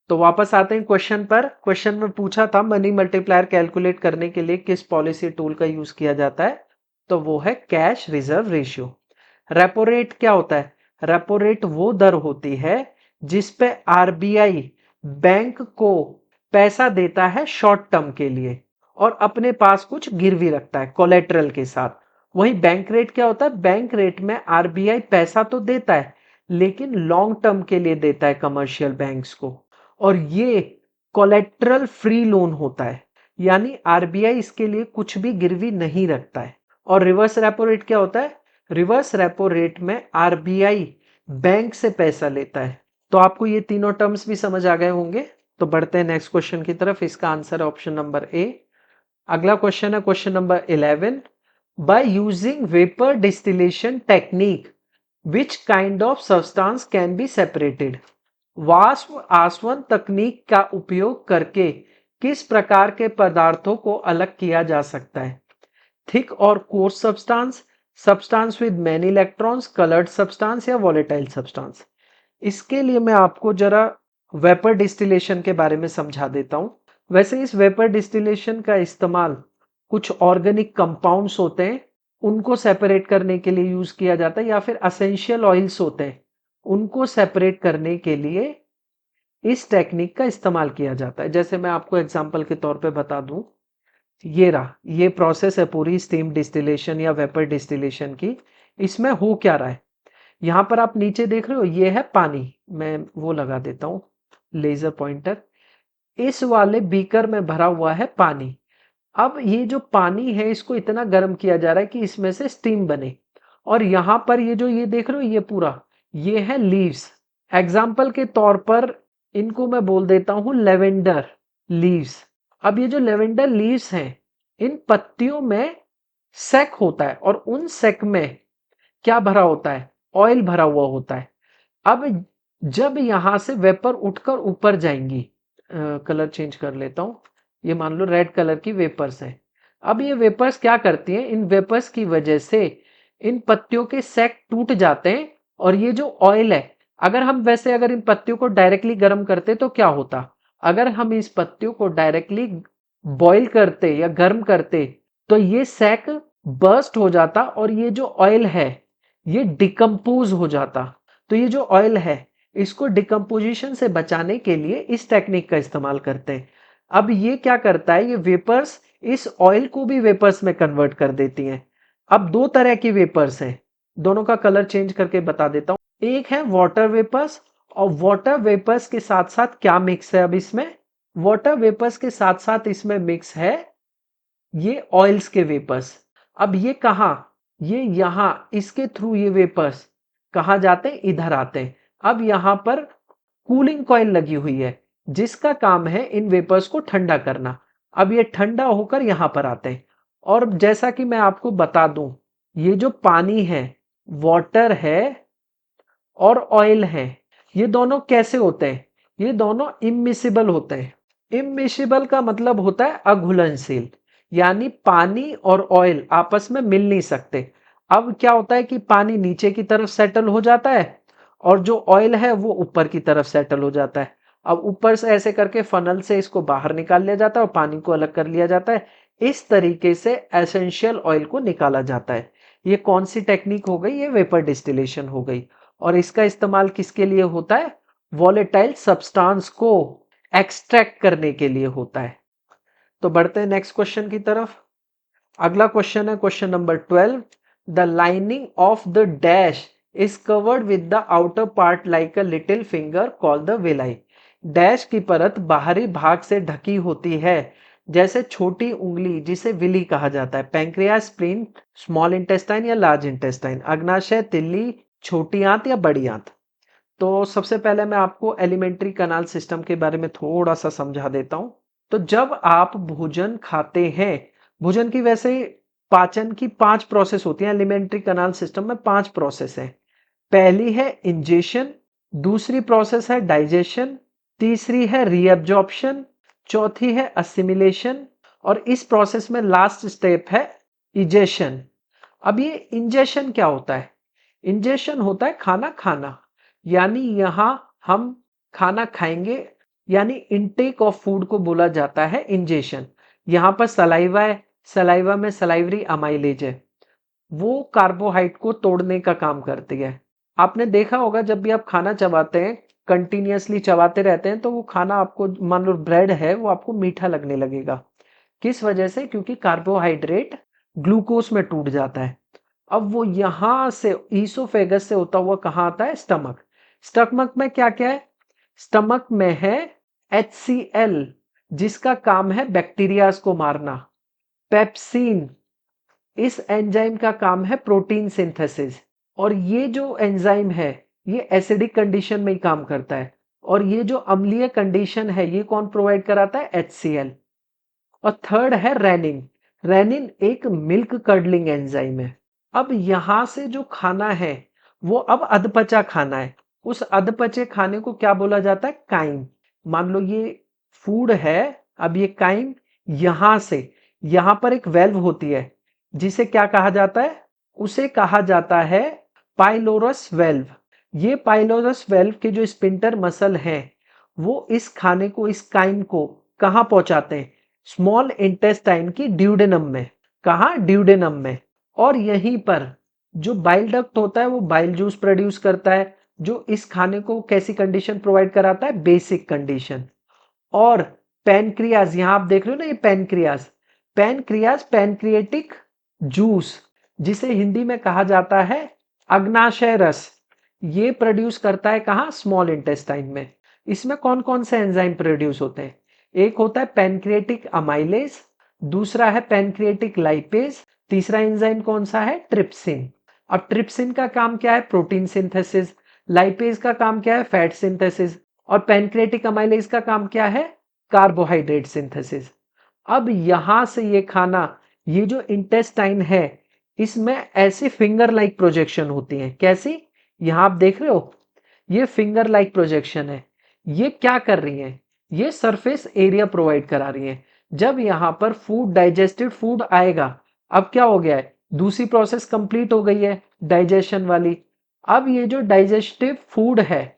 तो वापस आते हैं क्वेश्चन पर। क्वेश्चन में पूछा था मनी मल्टीप्लायर कैलकुलेट करने के लिए किस पॉलिसी टूल का यूज किया जाता है? तो वो है cash reserve ratio. Repo rate क्या होता है? रेपो रेट वो दर होती है जिस पे आरबीआई बैंक को पैसा देता है शॉर्ट टर्म के लिए और अपने पास कुछ गिरवी रखता है कोलेटरल के साथ। वही बैंक रेट क्या होता है? बैंक रेट में आरबीआई पैसा तो देता है लेकिन लॉन्ग टर्म के लिए देता है कमर्शियल बैंक्स को। और ये कोलेटरल फ्री लोन होता है, यानी आरबीआई इसके लिए कुछ भी गिरवी नहीं रखता है। और रिवर्स रेपो रेट क्या होता है? रिवर्स रेपो रेट में आरबीआई बैंक से पैसा लेता है। तो आपको ये तीनों टर्म्स भी समझ आ गए होंगे। तो बढ़ते हैं नेक्स्ट क्वेश्चन की तरफ। इसका आंसर है ऑप्शन नंबर ए। अगला क्वेश्चन है question number 11। By using vapour distillation technique which kind of substance can be separated? वाष्प आसवन तकनीक का उपयोग करके किस प्रकार के पदार्थों को अलग किया जा सकता है? थिक और course substance, substance with many electrons, coloured substance या वॉलेटाइल सब्सटेंस? इसके लिए मैं आपको जरा वेपर डिस्टिलेशन के बारे में समझा देता हूं। वैसे इस वेपर डिस्टिलेशन का इस्तेमाल कुछ ऑर्गेनिक कंपाउंड्स होते हैं उनको सेपरेट करने के लिए यूज किया जाता है, या फिर एसेंशियल ऑयल्स होते हैं उनको सेपरेट करने के लिए इस टेक्निक का इस्तेमाल किया जाता है। जैसे मैं आपको एग्जांपल के तौर पे बता दूं, ये रहा, ये प्रोसेस है पूरी स्टीम डिस्टिलेशन या वेपर डिस्टिलेशन की। इसमें हो क्या रहा है? यहां पर आप नीचे देख रहे हो, ये है पानी। मैं वो लगा देता हूं लेजर पॉइंटर। इस वाले बीकर में भरा हुआ है पानी। अब ये जो पानी है इसको इतना गर्म किया जा रहा है कि इसमें से स्टीम बने। और यहां पर ये जो ये देख रहे हो, ये पूरा ये है लीव्स। एग्जाम्पल के तौर पर इनको मैं बोल देता हूं लेवेंडर लीव्स। अब ये जो लेवेंडर लीव्स हैं इन पत्तियों में सेक होता है और उन सेक में क्या भरा होता है? ऑयल भरा हुआ होता है। अब जब यहां से वेपर उठकर ऊपर जाएंगी, कलर चेंज कर लेता हूं, ये मान लो रेड कलर की वेपर्स हैं। अब ये वेपर्स क्या करती हैं? इन वेपर्स की वजह से इन पत्तियों के सेक टूट जाते हैं और ये जो ऑयल है, अगर इन पत्तियों को डायरेक्टली गर्म करते तो क्या होता? अगर हम इस पत्तियों को डायरेक्टली बॉईल करते या गर्म करते तो ये सेक बर्स्ट हो जाता और ये जो ऑयल है ये डिकम्पोज हो जाता। तो ये जो ऑयल है इसको डिकम्पोजिशन से बचाने के लिए इस टेक्निक का इस्तेमाल करते हैं। अब ये क्या करता है? ये वेपर्स इस ऑयल को भी वेपर्स में कन्वर्ट कर देती हैं। अब दो तरह की वेपर्स हैं, दोनों का कलर चेंज करके बता देता हूं। एक है वाटर वेपर्स, और वाटर वेपर्स के साथ साथ क्या मिक्स है? अब इसमें वाटर वेपर्स के साथ साथ इसमें मिक्स है ये ऑयल्स के वेपर्स। अब ये कहां? ये यहां, इसके थ्रू ये वेपर्स कहां जाते हैं? इधर आते हैं। अब यहां पर कूलिंग कॉइल लगी हुई है जिसका काम है इन वेपर्स को ठंडा करना। अब ये ठंडा होकर यहां पर आते हैं। और जैसा कि मैं आपको बता दूं, ये जो पानी है, वाटर है और ऑयल है, ये दोनों कैसे होते हैं? ये दोनों इमिसिबल होते हैं। इमिसिबल का मतलब होता है अघुलनशील, यानी पानी और ऑयल आपस में मिल नहीं सकते। अब क्या होता है कि पानी नीचे की तरफ सेटल हो जाता है और जो ऑयल है वो ऊपर की तरफ सेटल हो जाता है। अब ऊपर से ऐसे करके फनल से इसको बाहर निकाल लिया जाता है और पानी को अलग कर लिया जाता है। इस तरीके से एसेंशियल ऑयल को निकाला जाता है। ये कौन सी टेक्निक हो गई? ये वेपर डिस्टिलेशन हो गई। और इसका इस्तेमाल किसके लिए होता है? वॉलेटाइल सब्सटेंस को एक्सट्रैक्ट करने के लिए होता है। तो बढ़ते हैं नेक्स्ट क्वेश्चन की तरफ। अगला क्वेश्चन है question number 12। The lining of the dash is covered with the outer part like a little finger called the villi. Dash की परत बाहरी भाग से ढकी होती है जैसे छोटी उंगली, जिसे विली कहा जाता है। पैंक्रियास, स्प्लीन, स्मॉल इंटेस्टाइन या लार्ज इंटेस्टाइन, अग्नाशय, तिल्ली, छोटी आंत या बड़ी आंत। तो सबसे पहले मैं आपको एलिमेंट्री कनाल सिस्टम के बारे में थोड़ा सा समझा देता हूं। तो जब आप भोजन खाते हैं, भोजन की वैसे पाचन की 5 प्रोसेस होती हैं। एलिमेंट्री कनाल सिस्टम में 5 प्रोसेस है। पहली है इंजेशन, दूसरी प्रोसेस है डाइजेशन, तीसरी है रीअब्जॉर्प्शन, चौथी है असिमिलेशन और इस प्रोसेस में लास्ट स्टेप है इजेशन। अब ये इंजेशन क्या होता है? इंजेशन होता है खाना खाना, यानी यहां हम खाना खाएंगे, यानी इनटेक ऑफ फूड को बोला जाता है इंजेशन। यहां पर सलाइवा है, सलाइवा में सलाइवरी अमाइलेज है, वो कार्बोहाइड्रेट को तोड़ने का काम करती है। आपने देखा होगा जब भी आप खाना चबाते हैं, कंटिन्यूअसली चबाते रहते हैं, तो वो खाना आपको, मान लो ब्रेड है, वो आपको मीठा लगने लगेगा। किस वजह से? क्योंकि कार्बोहाइड्रेट ग्लूकोज में टूट जाता है। अब वो यहां से ईसोफेगस से होता हुआ कहां आता है? स्टमक। स्टमक में क्या क्या है? स्टमक में है HCl, जिसका काम है बैक्टीरियाज को मारना। पेप्सिन, इस एंजाइम का काम है प्रोटीन सिंथेसिस। और ये जो एंजाइम है ये एसिडिक कंडीशन में ही काम करता है। और ये जो अम्लीय कंडीशन है ये कौन प्रोवाइड कराता है? HCl। और थर्ड है रेनिन। रेनिन एक मिल्क कर्डलिंग एंजाइम है। अब यहां से जो खाना है वो अब अधपचा खाना है। उस अधपचे खाने को क्या बोला जाता है? काइम। मान लो ये फूड है, अब ये काइम यहां से, यहां पर एक वेल्व होती है जिसे क्या कहा जाता है? उसे कहा जाता है पाइलोरस वेल्व। ये पाइलोरस वेल्व के जो स्पिंटर मसल हैं वो इस खाने को, इस काइम को कहां पहुंचाते हैं? स्मॉल इंटेस्टाइन की ड्यूडेनम में। कहा? ड्यूडेनम में। और यहीं पर जो बाइल डक्ट होता है वो बाइल जूस प्रोड्यूस करता है, जो इस खाने को कैसी कंडीशन प्रोवाइड कराता है? Basic condition. और पैनक्रियाज, यहां आप देख रहे हो ना, ये पैनक्रियाज, पैनक्रियाज पैनक्रिएटिक जूस, जिसे हिंदी में कहा जाता है अग्नाशय रस, ये प्रोड्यूस करता है कहां? स्मॉल इंटेस्टाइन में। इसमें कौन कौन से एंजाइम प्रोड्यूस होते हैं? एक होता है पैनक्रिएटिक अमाइलेज, दूसरा है पैनक्रिएटिक लाइपेज, तीसरा एंजाइम कौन सा है? ट्रिप्सिन। अब ट्रिप्सिन का काम क्या है? Protein synthesis. लाइपेज का काम क्या है? Fat synthesis. और पैनक्रिएटिक अमाइलेज का काम क्या है? Carbohydrate synthesis. अब यहां से ये खाना, ये जो इंटेस्टाइन है, इसमें ऐसी फिंगर लाइक प्रोजेक्शन होती है। कैसी? यहां आप देख रहे हो, ये फिंगर लाइक प्रोजेक्शन है। ये क्या कर रही है? ये सरफेस एरिया प्रोवाइड करा रही है। जब यहां पर फूड, डाइजेस्टेड फूड आएगा, अब क्या हो गया है? दूसरी प्रोसेस कंप्लीट हो गई है, डाइजेशन वाली। अब ये जो डाइजेस्टिव फूड है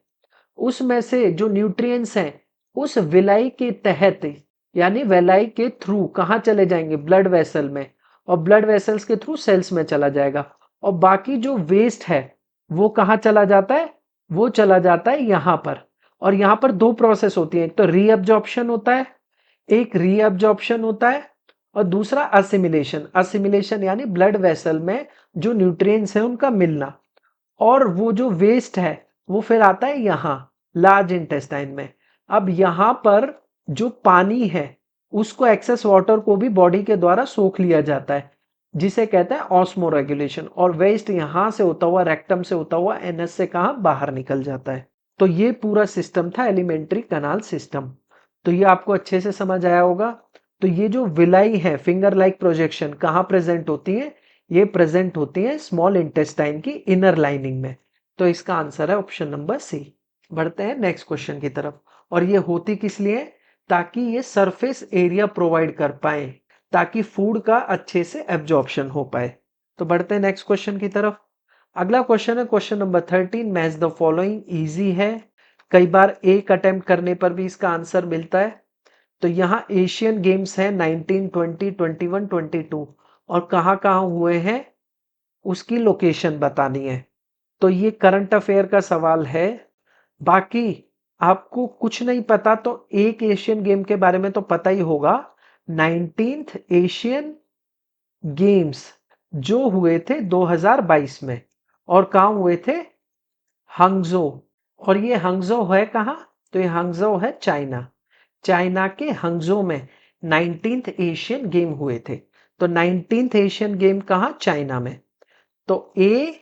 उसमें से जो न्यूट्रिएंट्स हैं उस विलाई के तहत, यानी विलाई के थ्रू कहां चले जाएंगे? ब्लड वेसल में। और ब्लड वेसल्स के थ्रू सेल्स में चला जाएगा। और बाकी जो वेस्ट है वो कहां चला जाता है? वो चला जाता है यहां पर। और यहां पर दो प्रोसेस होती है, एक तो रीअब्जॉर्प्शन होता है, एक रीअब्जॉर्प्शन होता है, और दूसरा असिमिलेशन। असिमिलेशन यानी ब्लड वेसल में जो न्यूट्रिएंट्स हैं उनका मिलना। और वो जो वेस्ट है वो फिर आता है यहां, लार्ज इंटेस्टाइन में। अब यहां पर जो पानी है उसको, एक्सेस वाटर को भी बॉडी के द्वारा सोख लिया जाता है, जिसे कहते हैं ऑस्मो रेगुलेशन। और वेस्ट यहां से होता हुआ, रेक्टम से होता हुआ एनएस से कहां? बाहर निकल जाता है। तो ये पूरा सिस्टम था एलिमेंट्री कनाल सिस्टम। तो ये आपको अच्छे से समझ आया होगा। तो ये जो विलाई है, फिंगर लाइक प्रोजेक्शन, कहां प्रेजेंट होती है? ये प्रेजेंट होती है स्मॉल इंटेस्टाइन की इनर लाइनिंग में। तो इसका आंसर है ऑप्शन नंबर सी। बढ़ते हैं नेक्स्ट क्वेश्चन की तरफ। और ये होती किस लिए? ताकि ये सरफेस एरिया प्रोवाइड कर पाए, ताकि फूड का अच्छे से एब्जॉर्प्शन हो पाए। तो बढ़ते हैं नेक्स्ट क्वेश्चन की तरफ। अगला क्वेश्चन है question number 13, match the following. Easy है, कई बार एक अटेम्प्ट करने पर भी इसका आंसर मिलता है। तो यहाँ एशियन गेम्स है 19, 20, 21, 22 और कहाँ कहाँ हुए हैं उसकी लोकेशन बतानी है। तो ये करंट अफेयर का सवाल है। बाकी आपको कुछ नहीं पता तो एक एशियन गेम के बारे में तो पता ही होगा। 19th एशियन गेम्स जो हुए थे 2022 में, और कहाँ हुए थे? हंगजो। और ये हंगजो है कहाँ? तो ये हंगजो है चाइना। चाइना के हंगजो में 19th एशियन गेम हुए थे। तो 19th एशियन गेम कहाँ? चाइना में। तो ए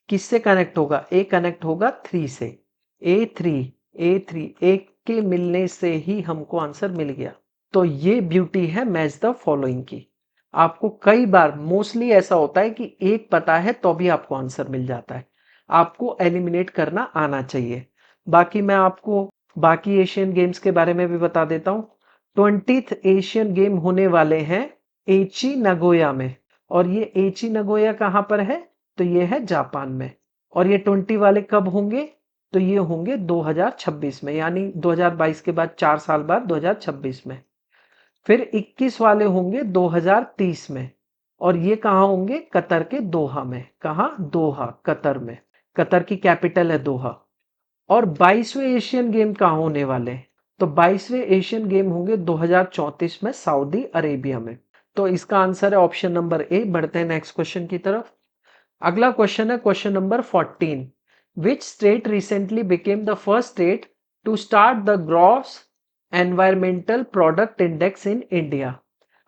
किससे कनेक्ट होगा? ए कनेक्ट होगा 3 से। ए3 एक के मिलने से ही हमको आंसर मिल गया। तो ये ब्यूटी है मैच द फॉलोइंग की। आपको कई बार मोस्टली ऐसा होता है कि एक पता है तो भी आपको आंसर मिल जाता है। आपको एलिमिनेट करना आना चाहिए। बाकी मैं आपको बाकी एशियन गेम्स के बारे में भी बता देता हूँ। 20th एशियन गेम होने वाले हैं एची नगोया में। और ये एची नगोया कहाँ पर है? तो ये है जापान में। और ये 20 वाले कब होंगे? तो ये होंगे 2026 में, यानी 2022 के बाद 4 साल बाद 2026 में। फिर 21 वाले होंगे 2030 में। और ये कहाँ होंगे? कतर के दोहा में। कहाँ? दोहा, कतर में। कतर की कैपिटल है दोहा। और 22वें एशियन गेम कहाँ होने वाले हैं? तो 22वें एशियन गेम होंगे 2034 में सऊदी अरेबिया में। तो इसका आंसर है ऑप्शन नंबर ए। बढ़ते हैं नेक्स्ट क्वेश्चन की तरफ। अगला क्वेश्चन है question number 14, which state recently became the first state to start the gross environmental product index in India?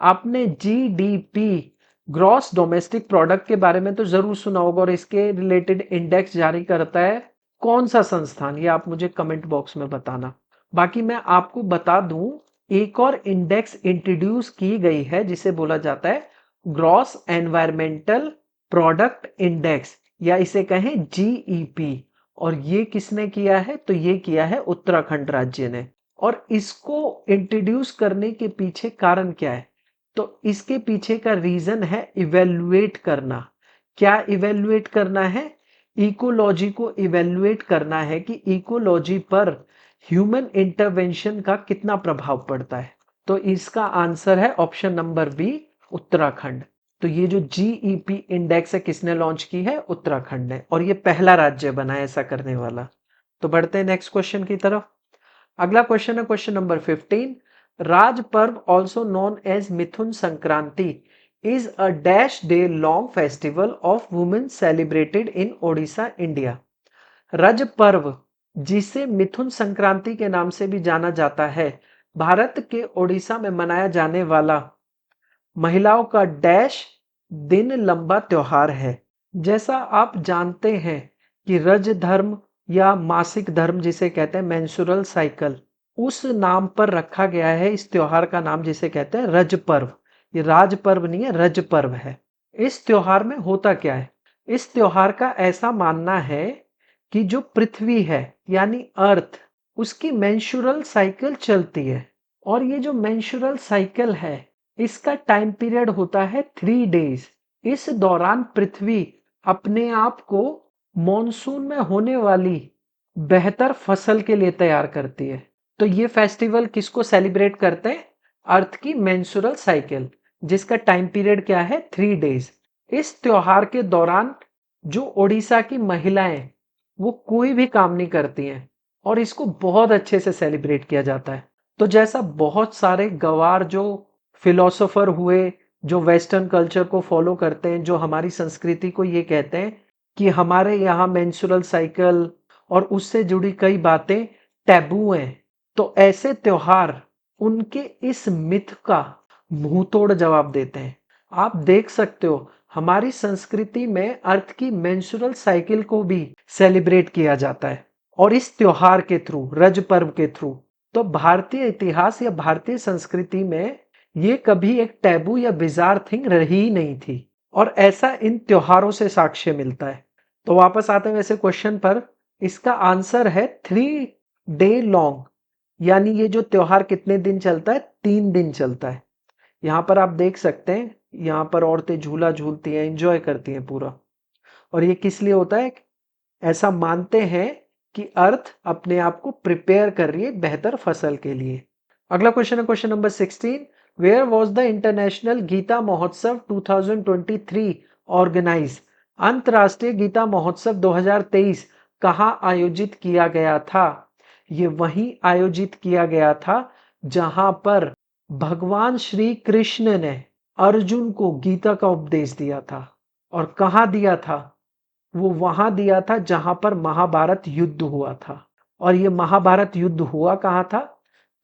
आपने जीडीपी, ग्रॉस डोमेस्टिक प्रोडक्ट के बारे में तो जरूर सुना होगा, और इसके रिलेटेड इंडेक्स जारी करता है कौन सा संस्थान? ये आप मुझे कमेंट बॉक्स में बताना। बाकी मैं आपको बता दूं, एक और इंडेक्स इंट्रोड्यूस की गई है जिसे बोला जाता है ग्रॉस एनवायरमेंटल प्रोडक्ट इंडेक्स, या इसे कहें जीईपी। और ये किसने किया है? तो ये किया है उत्तराखंड राज्य ने। और इसको इंट्रोड्यूस करने के पीछे कारण क्या है? तो इसके पीछे का रीजन है इवेल्युएट करना। क्या इवेल्युएट करना है? इकोलॉजी को इवेल्युएट करना है कि इकोलॉजी पर ह्यूमन इंटरवेंशन का कितना प्रभाव पड़ता है। तो इसका आंसर है ऑप्शन नंबर बी, उत्तराखंड। तो ये जो जीईपी इंडेक्स है किसने लॉन्च की है? उत्तराखंड ने। और ये पहला राज्य बना है ऐसा करने वाला। तो बढ़ते हैं नेक्स्ट क्वेश्चन की तरफ। अगला क्वेश्चन है question number 15, Raja Parba also known as Mithun Sankranti is a dash day long festival of women celebrated in Odisha, India. रज पर्व, जिसे मिथुन संक्रांति के नाम से भी जाना जाता है, भारत के ओडिशा में मनाया जाने वाला महिलाओं का डैश दिन लंबा त्योहार है। जैसा आप जानते हैं कि रज धर्म या मासिक धर्म जिसे कहते हैं मेंस्ट्रुअल साइकिल, उस नाम पर रखा गया है इस त्योहार का नाम जिसे कहते हैं रज पर्व। ये राज पर्व नहीं है, रज पर्व है। इस त्योहार में होता क्या है? इस त्योहार का ऐसा मानना है कि जो पृथ्वी है यानी अर्थ, उसकी मेंस्ट्रुअल साइकिल चलती है। और ये जो मेंस्ट्रुअल साइकिल है इसका टाइम पीरियड होता है 3 डेज। इस दौरान पृथ्वी अपने आप को मॉनसून में होने वाली बेहतर फसल के लिए तैयार करती है। तो ये फेस्टिवल किसको सेलिब्रेट करते हैं? अर्थ की मेंस्ट्रुअल साइकिल, जिसका टाइम पीरियड क्या है? 3 डेज। इस त्योहार के दौरान जो ओडिशा की महिलाएं वो कोई भी काम नहीं करती हैं और इसको बहुत अच्छे से सेलिब्रेट किया जाता है। तो जैसा बहुत सारे गवार जो फिलोसोफर हुए, जो वेस्टर्न कल्चर को फॉलो करते हैं, जो हमारी संस्कृति को ये कहते हैं कि हमारे यहाँ मेंस्ट्रुअल साइकिल और उससे जुड़ी कई बातें टैबू हैं, तो ऐसे त्योहार उनके इस मिथ का मुंहतोड़ जवाब देते हैं। आप देख सकते हो हमारी संस्कृति में अर्थ की मेंस्ट्रुअल साइकिल को भी सेलिब्रेट किया जाता है, और इस त्योहार के थ्रू, रज पर्व के थ्रू। तो भारतीय इतिहास या भारतीय संस्कृति में ये कभी एक टैबू या बिजार थिंग रही ही नहीं थी, और ऐसा इन त्योहारों से साक्ष्य मिलता है। तो वापस आते हैं वैसे क्वेश्चन पर। इसका आंसर है 3 डे लॉन्ग, यानी ये जो त्योहार कितने दिन चलता है? 3 दिन चलता है। यहाँ पर आप देख सकते हैं, यहाँ पर औरतें झूला झूलती हैं, एंजॉय करती हैं पूरा। और ये किस लिए होता है? ऐसा मानते हैं कि अर्थ अपने आप को प्रिपेयर कर रही है बेहतर फसल के लिए। अगला क्वेश्चन है question number 16। Where was the international Gita Mahotsav 2023 organise? अंतरराष्ट्रीय गीता महोत्सव 2023 कहाँ आयोजित किया गया था? ये वहीं आयोजित किया गया था जहां पर भगवान श्री कृष्ण ने अर्जुन को गीता का उपदेश दिया था। और कहाँ दिया था? वो वहां दिया था जहां पर महाभारत युद्ध हुआ था। और ये महाभारत युद्ध हुआ कहाँ था?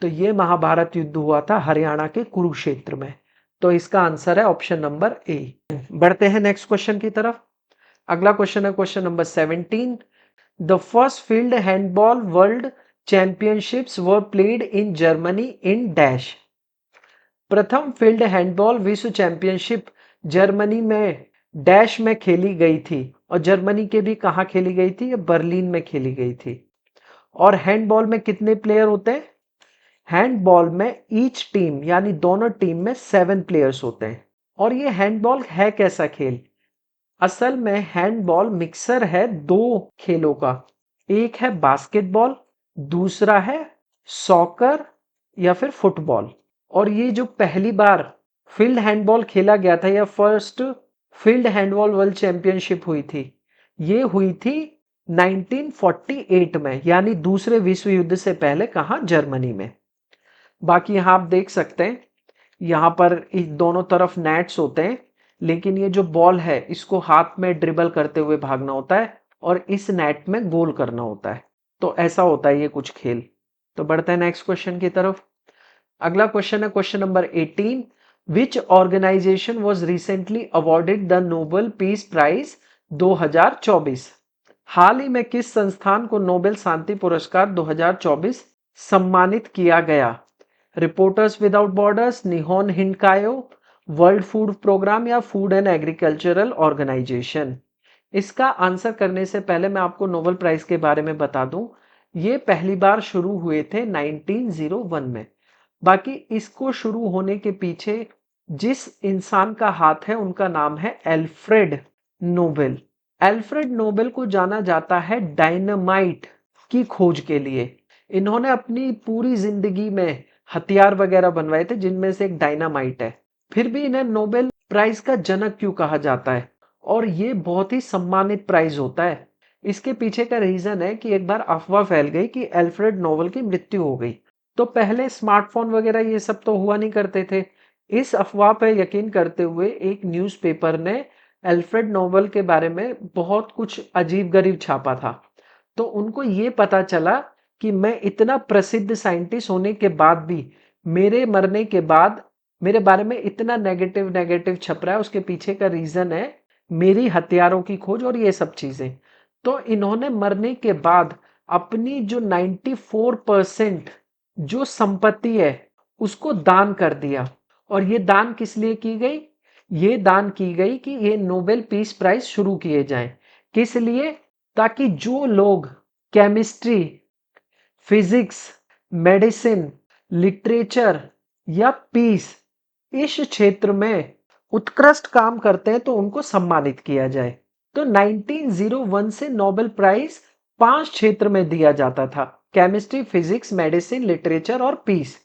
तो ये महाभारत युद्ध हुआ था हरियाणा के कुरुक्षेत्र में। तो इसका आंसर है ऑप्शन नंबर ए। बढ़ते हैं नेक्स्ट क्वेश्चन की तरफ। अगला क्वेश्चन है question number 17। The first field handball world championships were played in Germany in dash? प्रथम फील्ड हैंडबॉल विश्व चैंपियनशिप जर्मनी में डैश में खेली गई थी। और जर्मनी के भी कहाँ खेली गई थी? ये बर्लिन में खेली गई थी। और हैंडबॉल में कितने प्लेयर होते हैं? हैंडबॉल में ईच टीम यानी दोनों टीम में 7 प्लेयर्स होते हैं। और ये हैंडबॉल है कैसा खेल? असल में हैंडबॉल मिक्सर है 2 खेलों का। एक है बास्केटबॉल, दूसरा है सॉकर या फिर फुटबॉल। और ये जो पहली बार फील्ड हैंडबॉल खेला गया था या first field handball world championship हुई थी, ये हुई थी 1948 में, यानी दूसरे विश्व युद्ध से पहले। कहाँ? जर्मनी में। बाकी यहां आप देख सकते हैं, यहां पर इस दोनों तरफ नेट्स होते हैं, लेकिन ये जो बॉल है इसको हाथ में ड्रिबल करते हुए भागना होता है और इस नेट में गोल करना होता है। तो ऐसा होता है ये कुछ खेल। तो बढ़ते हैं नेक्स्ट क्वेश्चन की तरफ। अगला क्वेश्चन है question number 18। Which organisation was recently awarded the Nobel peace prize 2024? हाल ही में किस संस्थान को नोबेल शांति पुरस्कार 2024 सम्मानित किया गया? Reporters without borders, निहोन हिंकायो, world food programme या फूड एंड एग्रीकल्चरल ऑर्गेनाइजेशन? इसका आंसर करने से पहले मैं आपको नोबेल प्राइज के बारे में बता दूं, ये पहली बार शुरू हुए थे 1901 में। बाकी इसको शुरू होने के पीछे जिस इंसान का हाथ है उनका नाम है एल्फ्रेड नोबेल। एल्फ्रेड नोबेल को जाना जाता है डायनामाइट की खोज के लिए। इन्होंने अपनी पूरी जिंदगी में हथियार वगैरह बनवाए थे, जिनमें से एक डायनामाइट है। फिर भी इन्हें नोबेल प्राइज का जनक क्यों कहा जाता है? और ये बहुत ही सम्मानित प्राइज होता है। इसके पीछे का रीजन है कि एक बार अफवाह फैल गई कि एल्फ्रेड नोबेल की मृत्यु हो गई। तो पहले स्मार्टफोन वगैरह ये सब तो हुआ नहीं करते थे। इस अफवाह पर यकीन करते हुए एक न्यूज़पेपर ने एल्फ्रेड नोबेल के बारे में बहुत कुछ अजीब गरीब छापा था। तो उनको ये पता चला कि मैं इतना प्रसिद्ध साइंटिस्ट होने के बाद भी मेरे मरने के बाद मेरे बारे में इतना नेगेटिव नेगेटिव छप रहा है, उसके पीछे का रीजन है मेरी हथियारों की खोज और ये सब चीजें। तो इन्होंने मरने के बाद अपनी जो 94% जो संपत्ति है उसको दान कर दिया। और ये दान किस लिए की गई? ये दान की गई कि ये नोबेल पीस प्राइज शुरू किए जाएं। किस लिए? ताकि जो लोग केमिस्ट्री, फिजिक्स, मेडिसिन, लिटरेचर या पीस इस क्षेत्र में उत्कृष्ट काम करते हैं तो उनको सम्मानित किया जाए। तो 1901 से नोबेल प्राइज 5 क्षेत्र में दिया जाता था: केमिस्ट्री, फिजिक्स, मेडिसिन, लिटरेचर और पीस।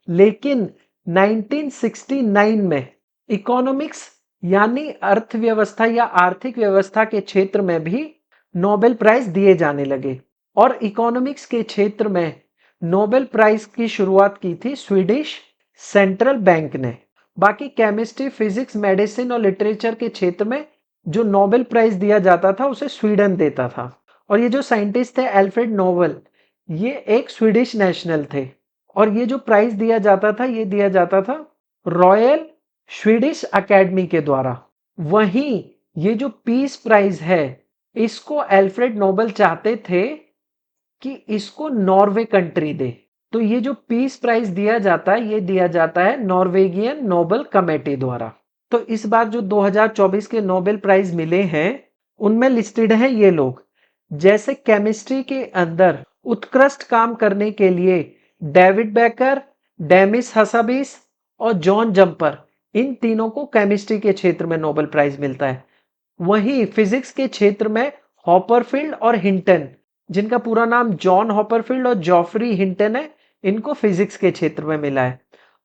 लेकिन 1969 में इकोनॉमिक्स यानी अर्थव्यवस्था या आर्थिक व्यवस्था के क्षेत्र में भी नोबेल प्राइज दिए जाने लगे। और इकोनॉमिक्स के क्षेत्र में नोबेल प्राइज की शुरुआत की थी स्वीडिश सेंट्रल बैंक ने। बाकी केमिस्ट्री, फिजिक्स, मेडिसिन और लिटरेचर के क्षेत्र में जो नोबेल प्राइज दिया जाता था उसे स्वीडन देता था। और ये जो साइंटिस्ट थे एल्फ्रेड नोबेल, ये एक स्वीडिश नेशनल थे। और ये जो प्राइज दिया जाता था ये दिया जाता था रॉयल स्वीडिश अकेडमी के द्वारा। वहीं ये जो पीस प्राइज है इसको एल्फ्रेड नोबेल चाहते थे कि इसको नॉर्वे कंट्री दे। तो ये जो पीस प्राइज दिया जाता है ये दिया जाता है नॉर्वेगियन नोबेल कमेटी द्वारा। तो इस बार जो 2024 के नोबेल प्राइज मिले हैं उनमें लिस्टेड हैं ये लोग। जैसे केमिस्ट्री के अंदर उत्कृष्ट काम करने के लिए डेविड बेकर, डेमिस हसाबिस और जॉन जंपर, इन तीनों को केमिस्ट्री के क्षेत्र में नोबेल प्राइज मिलता है। वहीं फिजिक्स के क्षेत्र में हॉपरफील्ड और हिंटन, जिनका पूरा नाम जॉन हॉपरफील्ड और जॉफरी हिंटन है, इनको फिजिक्स के क्षेत्र में मिला है।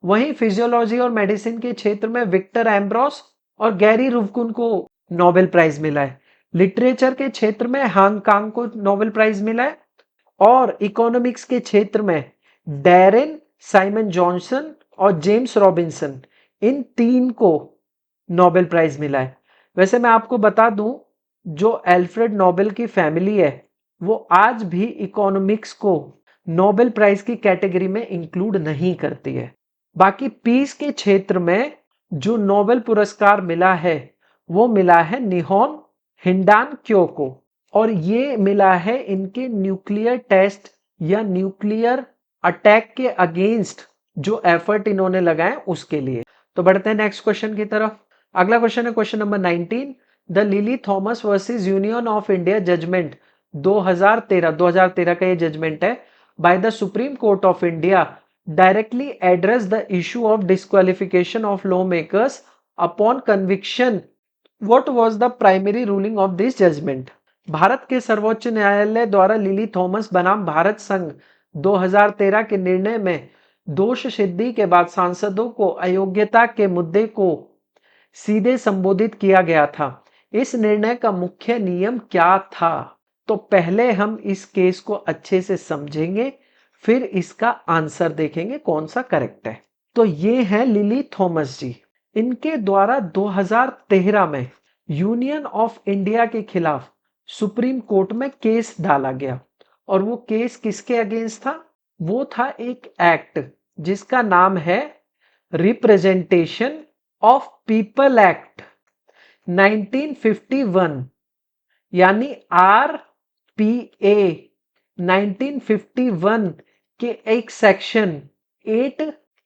वहीं फिजियोलॉजी और मेडिसिन के क्षेत्र में विक्टर एम्ब्रोस और गैरी रुवकुन को नोबेल प्राइज मिला है। लिटरेचर के क्षेत्र में हांग कांग को नोबेल प्राइज मिला है और इकोनॉमिक्स के क्षेत्र में डैरेन साइमन जॉनसन और जेम्स रॉबिन्सन, इन तीन को नोबेल प्राइज मिला है। वैसे मैं आपको बता दूं, जो अल्फ्रेड नोबेल की फैमिली है वो आज भी इकोनॉमिक्स को नोबेल प्राइज की कैटेगरी में इंक्लूड नहीं करती है। बाकी पीस के क्षेत्र में जो नोबेल पुरस्कार मिला है वो मिला है निहोन हिंडान क्यो को, और ये मिला है इनके न्यूक्लियर टेस्ट या न्यूक्लियर अटैक के अगेंस्ट जो एफर्ट इन्होंने लगाए उसके लिए। तो बढ़ते हैं नेक्स्ट क्वेश्चन की तरफ। अगला क्वेश्चन है question number 19, the Lily Thomas versus Union of India judgement 2013 का ये जजमेंट है by the Supreme Court of India directly address the issue of disqualification of lawmakers upon conviction. What was the primary ruling of this judgment? Bharat के सर्वोच्च न्यायालय द्वारा lily Thomas बनाम भारत संघ 2013 के निर्णय में दोष सिद्धि के बाद सांसदों को अयोग्यता के मुद्दे को सीधे संबोधित किया गया था। इस निर्णय का मुख्य नियम क्या था? तो पहले हम इस केस को अच्छे से समझेंगे, फिर इसका आंसर देखेंगे कौन सा करेक्ट है। तो ये है लिली थॉमस जी। इनके द्वारा 2013 में यूनियन ऑफ इंडिया के खिलाफ सुप्रीम कोर्ट में केस डाला गया, और वो केस किसके अगेंस्ट था? वो था एक एक्ट जिसका नाम है रिप्रेजेंटेशन ऑफ पीपल एक्ट 1951, यानी RPA 1951 के एक सेक्शन 8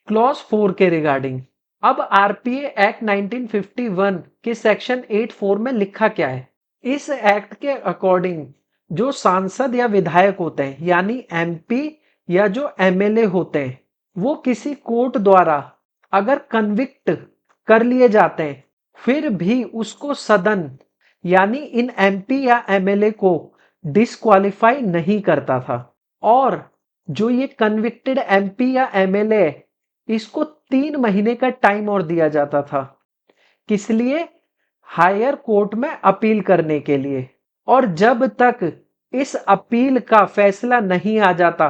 क्लॉज 4 के रिगार्डिंग। अब आरपीए एक्ट 1951 के सेक्शन 8(4) में लिखा क्या है? इस एक्ट के अकॉर्डिंग जो सांसद या विधायक होते हैं, यानी एमपी या जो एमएलए होते हैं, वो किसी कोर्ट द्वारा अगर कन्विक्ट कर लिए जाते हैं, फिर भी उसको सदन यानी इन एमपी या एमएलए को डिस्क्वालीफाई नहीं करता था। और जो ये कन्विक्टेड एमपी या एमएलए, इसको 3 महीने का टाइम और दिया जाता था। किस लिए? हायर कोर्ट में अपील करने के लिए। और जब तक इस अपील का फैसला नहीं आ जाता,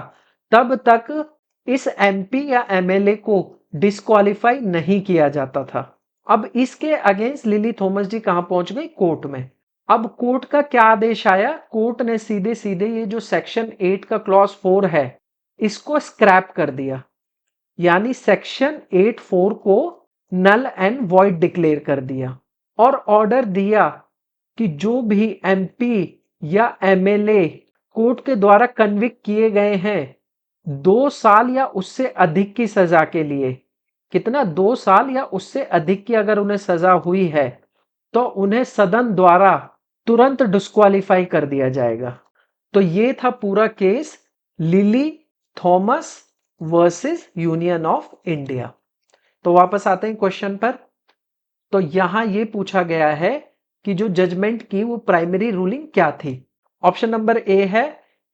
तब तक इस एमपी या एमएलए को डिस्क्वालीफाई नहीं किया जाता था। अब इसके अगेंस्ट लिली थॉमस जी कहां पहुंच गई? कोर्ट में। अब कोर्ट का क्या आदेश आया? कोर्ट ने सीधे सीधे ये जो सेक्शन 8 का क्लॉज 4 है, इसको स्क्रैप कर दिया, यानी सेक्शन 8(4) को नल एंड वॉइड डिक्लेयर कर दिया, और ऑर्डर दिया कि जो भी एमपी या एमएलए कोर्ट के द्वारा कन्विक्ट किए गए हैं 2 साल या उससे अधिक की सजा के लिए, कितना? 2 साल या उससे अधिक की अगर उन्हें सजा हुई है, तो उन्हें सदन द्वारा तुरंत डिस्क्वालीफाई कर दिया जाएगा। तो ये था पूरा case lily Thomas versus Union of India. तो वापस आते हैं क्वेश्चन पर। तो यहां ये पूछा गया है कि जो जजमेंट की वो प्राइमरी रूलिंग क्या थी। ऑप्शन नंबर ए है,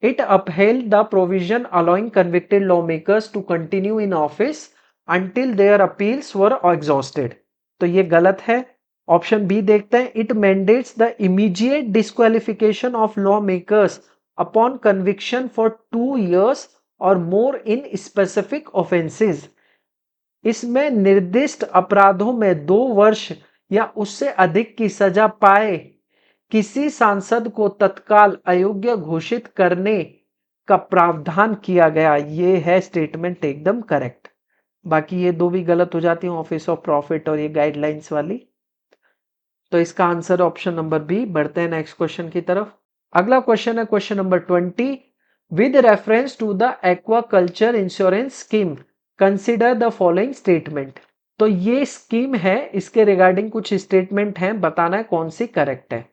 it upheld the provision allowing convicted law makers to continue in office until their appeals were exhausted. तो ये गलत है। ऑप्शन बी देखते हैं, it mandates the immediate disqualification of law makers upon conviction for 2 years और मोर in specific offences. इसमें निर्दिष्ट अपराधों में 2 वर्ष या उससे अधिक की सजा पाए किसी सांसद को तत्काल अयोग्य घोषित करने का प्रावधान किया गया। ये है स्टेटमेंट एकदम करेक्ट। बाकी ये 2 भी गलत हो जाती हैं, ऑफिस ऑफ प्रॉफिट और ये गाइडलाइंस वाली। तो इसका आंसर ऑप्शन नंबर बी। बढ़ते हैं नेक्स्ट क्वेश्चन की तरफ। अगला क्वेश्चन है question number 20, with reference to the aquaculture insurance scheme consider the following statement. तो ये स्कीम है, इसके रिगार्डिंग कुछ स्टेटमेंट हैं, बताना है कौन सी करेक्ट है।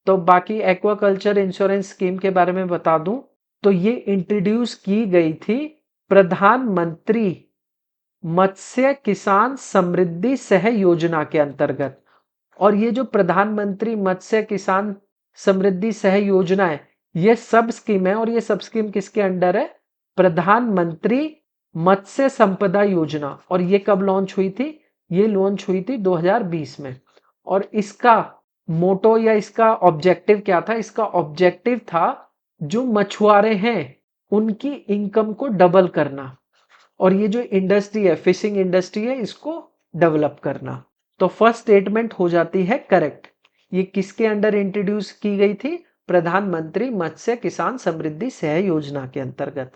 तो बाकी एक्वाकल्चर इंश्योरेंस स्कीम के बारे में बता दूं, तो ये इंट्रोड्यूस की गई थी प्रधानमंत्री मत्स्य किसान समृद्धि सह योजना के अंतर्गत, और ये जो प्रधानमंत्री मत्स्य किसान समृद्धि सह योजना है, ये सब स्कीम है, और ये सब स्कीम किसके अंडर है? प्रधानमंत्री मत्स्य संपदा योजना। और ये कब लॉन्च हुई थी? ये लॉन्च हुई थी 2020 में। और इसका मोटो या इसका ऑब्जेक्टिव क्या था? इसका ऑब्जेक्टिव था जो मछुआरे हैं उनकी इनकम को डबल करना, और ये जो इंडस्ट्री है, फिशिंग इंडस्ट्री है, इसको डेवलप करना। तो फर्स्ट स्टेटमेंट हो जाती है करेक्ट। ये किसके अंडर इंट्रोड्यूस की गई थी? प्रधानमंत्री मत्स्य किसान समृद्धि सह योजना के अंतर्गत।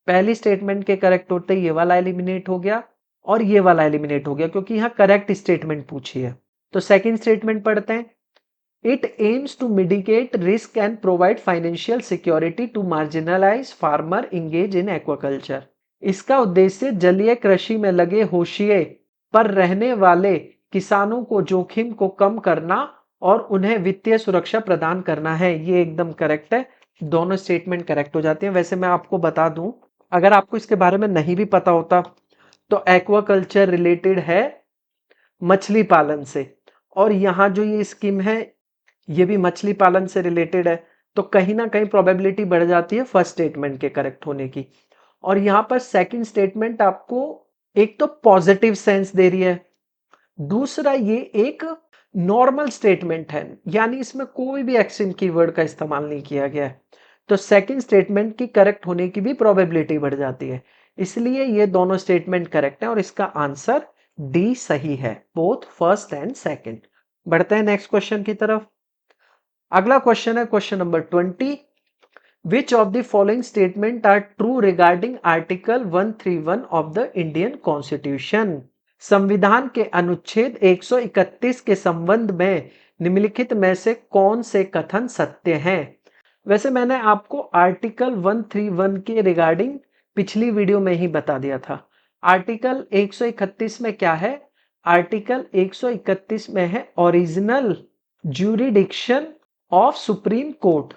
पहली स्टेटमेंट के करेक्ट होते ये वाला एलिमिनेट हो गया और ये वाला एलिमिनेट हो गया, क्योंकि यहां करेक्ट स्टेटमेंट पूछी है। तो सेकंड स्टेटमेंट पढ़ते हैं। It aims to mitigate risk and provide financial security to marginalized farmer engaged in aquaculture. इसका उद्देश्य जलीय कृषि में लगे होशिये पर रहने वाले किसानों को जोखिम को कम करना और उन्हें वित्तीय सुरक्षा प्रदान करना है। ये एकदम करेक्ट है, दोनों स्टेटमेंट करेक्ट हो जाती हैं। वैसे मैं आपको बता दूं, अगर आपको इसके बारे में नहीं भी पता होता तो एक्वाकल्चर रिलेटेड है मछली पालन से, और यहां जो ये स्कीम है ये भी मछली पालन से रिलेटेड है, तो कहीं ना कहीं प्रोबेबिलिटी बढ़ जाती है फर्स्ट स्टेटमेंट के करेक्ट होने की। और यहां पर सेकंड स्टेटमेंट आपको एक तो पॉजिटिव सेंस दे रही है, दूसरा ये एक नॉर्मल स्टेटमेंट है, यानी इसमें कोई भी एक्शन कीवर्ड का इस्तेमाल नहीं किया गया है। तो सेकंड स्टेटमेंट की करेक्ट होने की भी प्रोबेबिलिटी बढ़ जाती है, इसलिए ये दोनों स्टेटमेंट करेक्ट है और इसका आंसर डी सही है, बोथ फर्स्ट एंड सेकंड। बढ़ते हैं नेक्स्ट क्वेश्चन की तरफ। अगला क्वेश्चन है question number 20। Which of the following statement are true regarding article 131 of the Indian constitution? संविधान के अनुच्छेद 131 के संबंध में निम्नलिखित में से कौन से कथन सत्य हैं? वैसे मैंने आपको आर्टिकल 131 के रिगार्डिंग पिछली वीडियो में ही बता दिया था। आर्टिकल 131 में क्या है? आर्टिकल 131 में है original jurisdiction of supreme court.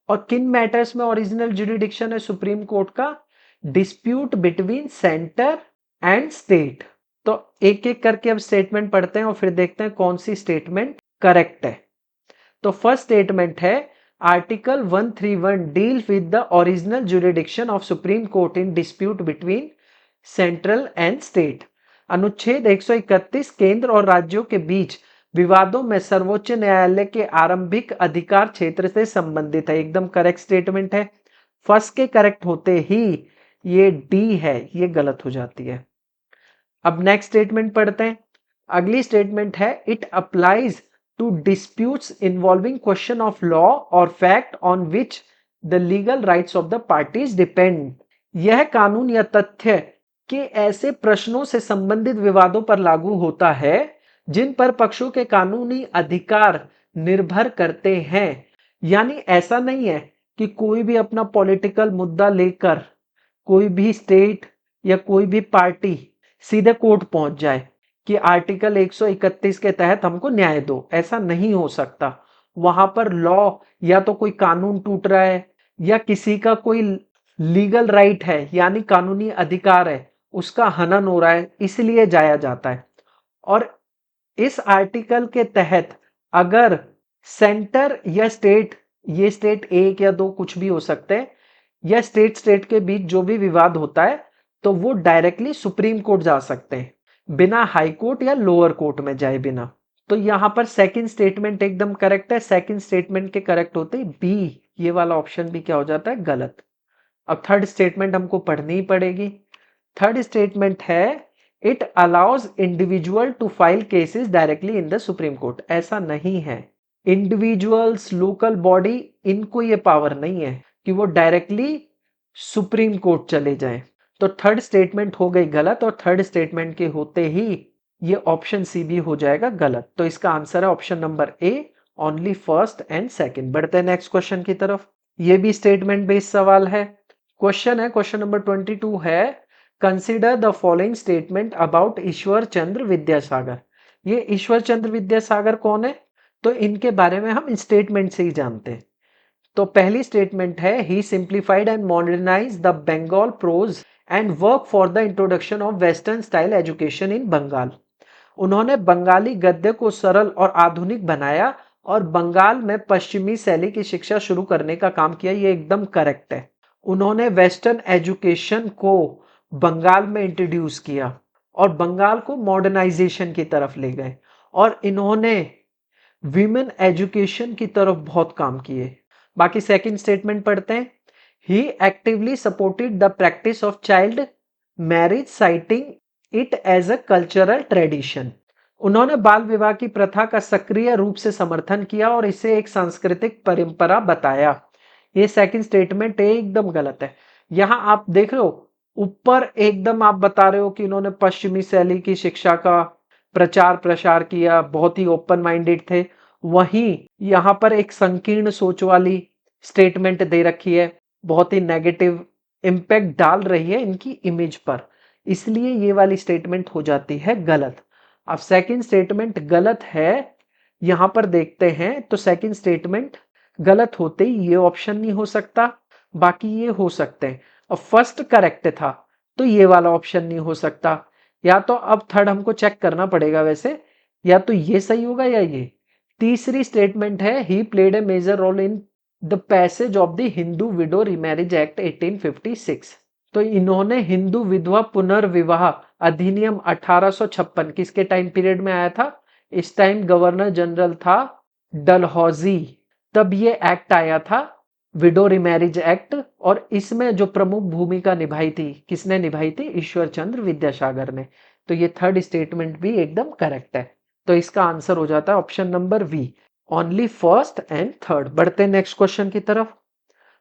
और किन मैटर्स में ओरिजिनल ज्यूरिडिक्शन है सुप्रीम कोर्ट का? Dispute between centre and state. तो एक एक करके अब स्टेटमेंट पढ़ते हैं और फिर देखते हैं कौन सी स्टेटमेंट करेक्ट है। तो फर्स्ट स्टेटमेंट है article 131 deal with the original jurisdiction of supreme court in dispute between central and state. अनुच्छेद 131 केंद्र और राज्यों के बीच विवादों में सर्वोच्च न्यायालय के आरंभिक अधिकार क्षेत्र से संबंधित है। एकदम करेक्ट स्टेटमेंट है। फर्स्ट के करेक्ट होते ही ये डी है, ये गलत हो जाती है। अब नेक्स्ट स्टेटमेंट पढ़ते हैं। अगली स्टेटमेंट है it applies to disputes involving question of law और fact on which the legal rights of the parties depend. यह कानून या तथ्य के ऐसे प्रश्नों से संबंधित विवादों पर लागू होता है जिन पर पक्षों के कानूनी अधिकार निर्भर करते हैं। यानी ऐसा नहीं है कि कोई भी अपना पॉलिटिकल मुद्दा लेकर कोई भी स्टेट या कोई भी पार्टी सीधे कोर्ट पहुंच जाए कि आर्टिकल 131 के तहत हमको न्याय दो, ऐसा नहीं हो सकता। वहां पर लॉ या तो कोई कानून टूट रहा है या किसी का कोई लीगल राइट है यानी कानूनी अधिकार है, उसका हनन हो रहा है, इसलिए जाया जाता है। और इस आर्टिकल के तहत अगर सेंटर या स्टेट, ये स्टेट एक या दो कुछ भी हो सकते हैं, या स्टेट के बीच जो भी विवाद होता है तो वो डायरेक्टली सुप्रीम कोर्ट जा सकते हैं बिना हाई कोर्ट या लोअर कोर्ट में जाए बिना। तो यहां पर सेकंड स्टेटमेंट एकदम करेक्ट है। सेकंड स्टेटमेंट के करेक्ट होते ही बी, ये वाला ऑप्शन भी क्या हो जाता है? गलत। अब थर्ड स्टेटमेंट हमको पढ़नी ही पड़ेगी। थर्ड स्टेटमेंट है it allows individual to file cases directly in the Supreme Court. ऐसा नहीं है। इंडिविजुअल्स, लोकल बॉडी, इनको ये पावर नहीं है कि वो डायरेक्टली सुप्रीम कोर्ट चले जाएं। तो थर्ड स्टेटमेंट हो गई गलत, और थर्ड स्टेटमेंट के होते ही ये ऑप्शन सी भी हो जाएगा गलत। तो इसका आंसर है option number A, only first and second. बढ़ते हैं नेक्स्ट क्वेश्चन की तरफ। ये भी स्टेटमेंट बेस्ड सवाल है। क्वेश्चन है क्वेश्चन नंबर 22 है consider the following statement about Ishwar Chandra Vidyasagar. ये ईश्वर चंद्र विद्यासागर कौन है? तो इनके बारे में हम स्टेटमेंट से ही जानते हैं। तो पहली स्टेटमेंट है he simplified and modernize the Bengal prose and work for the introduction of western style education in Bengal. उन्होंने बंगाली गद्य को सरल और आधुनिक बनाया और बंगाल में पश्चिमी शैली की शिक्षा शुरू करने का काम किया। ये एकदम करेक्ट है। उन्होंने वेस्टर्न एजुकेशन को बंगाल में इंट्रोड्यूस किया और बंगाल को मॉडर्नाइजेशन की तरफ ले गए और इन्होंने विमेन एजुकेशन की तरफ बहुत काम किए। बाकी सेकंड स्टेटमेंट पढ़ते हैं। He actively supported the practice of child marriage citing it as a cultural tradition. उन्होंने बाल विवाह की प्रथा का सक्रिय रूप से समर्थन किया और इसे एक सांस्कृतिक परंपरा बताया। ये सेकंड स्टेटमेंट एकदम गलत है। यहां आप देख रहे हो ऊपर एकदम आप बता रहे हो कि इन्होंने पश्चिमी शैली की शिक्षा का प्रचार प्रसार किया, बहुत ही ओपन माइंडेड थे। वहीं यहां पर एक संकीर्ण सोच वाली स्टेटमेंट दे रखी है, बहुत ही नेगेटिव इंपैक्ट डाल रही है इनकी इमेज पर, इसलिए ये वाली स्टेटमेंट हो जाती है गलत। अब सेकंड स्टेटमेंट गलत है, यहां पर देखते हैं तो सेकंड स्टेटमेंट गलत होते ही ये ऑप्शन नहीं हो सकता, बाकी ये हो सकते हैं। और फर्स्ट करेक्ट था तो ये वाला ऑप्शन नहीं हो सकता। या तो अब थर्ड हमको चेक करना पड़ेगा वैसे, या तो ये सही होगा या ये। तीसरी स्टेटमेंट है he played a major role in the passage of the Hindu widow remarriage act 1856। तो इन्होंने हिंदू विधवा पुनर्विवाह अधिनियम 1856 किसके टाइम पीरियड में आया था? इस टाइम गवर्नर जनरल था डलहौजी, तब ये एक्ट आया था विडो रिमैरिज एक्ट। और इसमें जो प्रमुख भूमिका निभाई थी, किसने निभाई थी? ईश्वर चंद्र विद्यासागर ने। तो ये थर्ड स्टेटमेंट भी एकदम करेक्ट है। तो इसका आंसर हो जाता है option number B, only first and third. बढ़ते हैं नेक्स्ट क्वेश्चन की तरफ।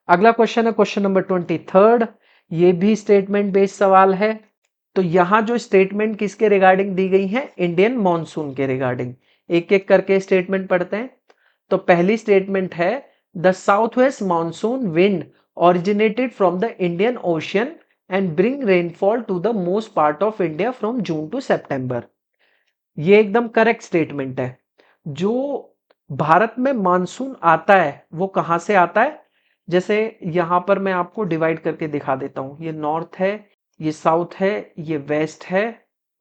अगला क्वेश्चन है क्वेश्चन नंबर 23। ये भी स्टेटमेंट बेस्ड सवाल है। तो यहां जो स्टेटमेंट किसके रिगार्डिंग दी गई है? इंडियन मॉनसून के रिगार्डिंग। एक एक करके स्टेटमेंट पढ़ते हैं। तो पहली स्टेटमेंट है the south west monsoon wind originated from the Indian Ocean and bring rainfall to the most part of India from June to September। ये एकदम करेक्ट स्टेटमेंट है। जो भारत में मानसून आता है वो कहां से आता है? जैसे यहां पर मैं आपको डिवाइड करके दिखा देता हूं, ये नॉर्थ है, ये साउथ है, ये वेस्ट है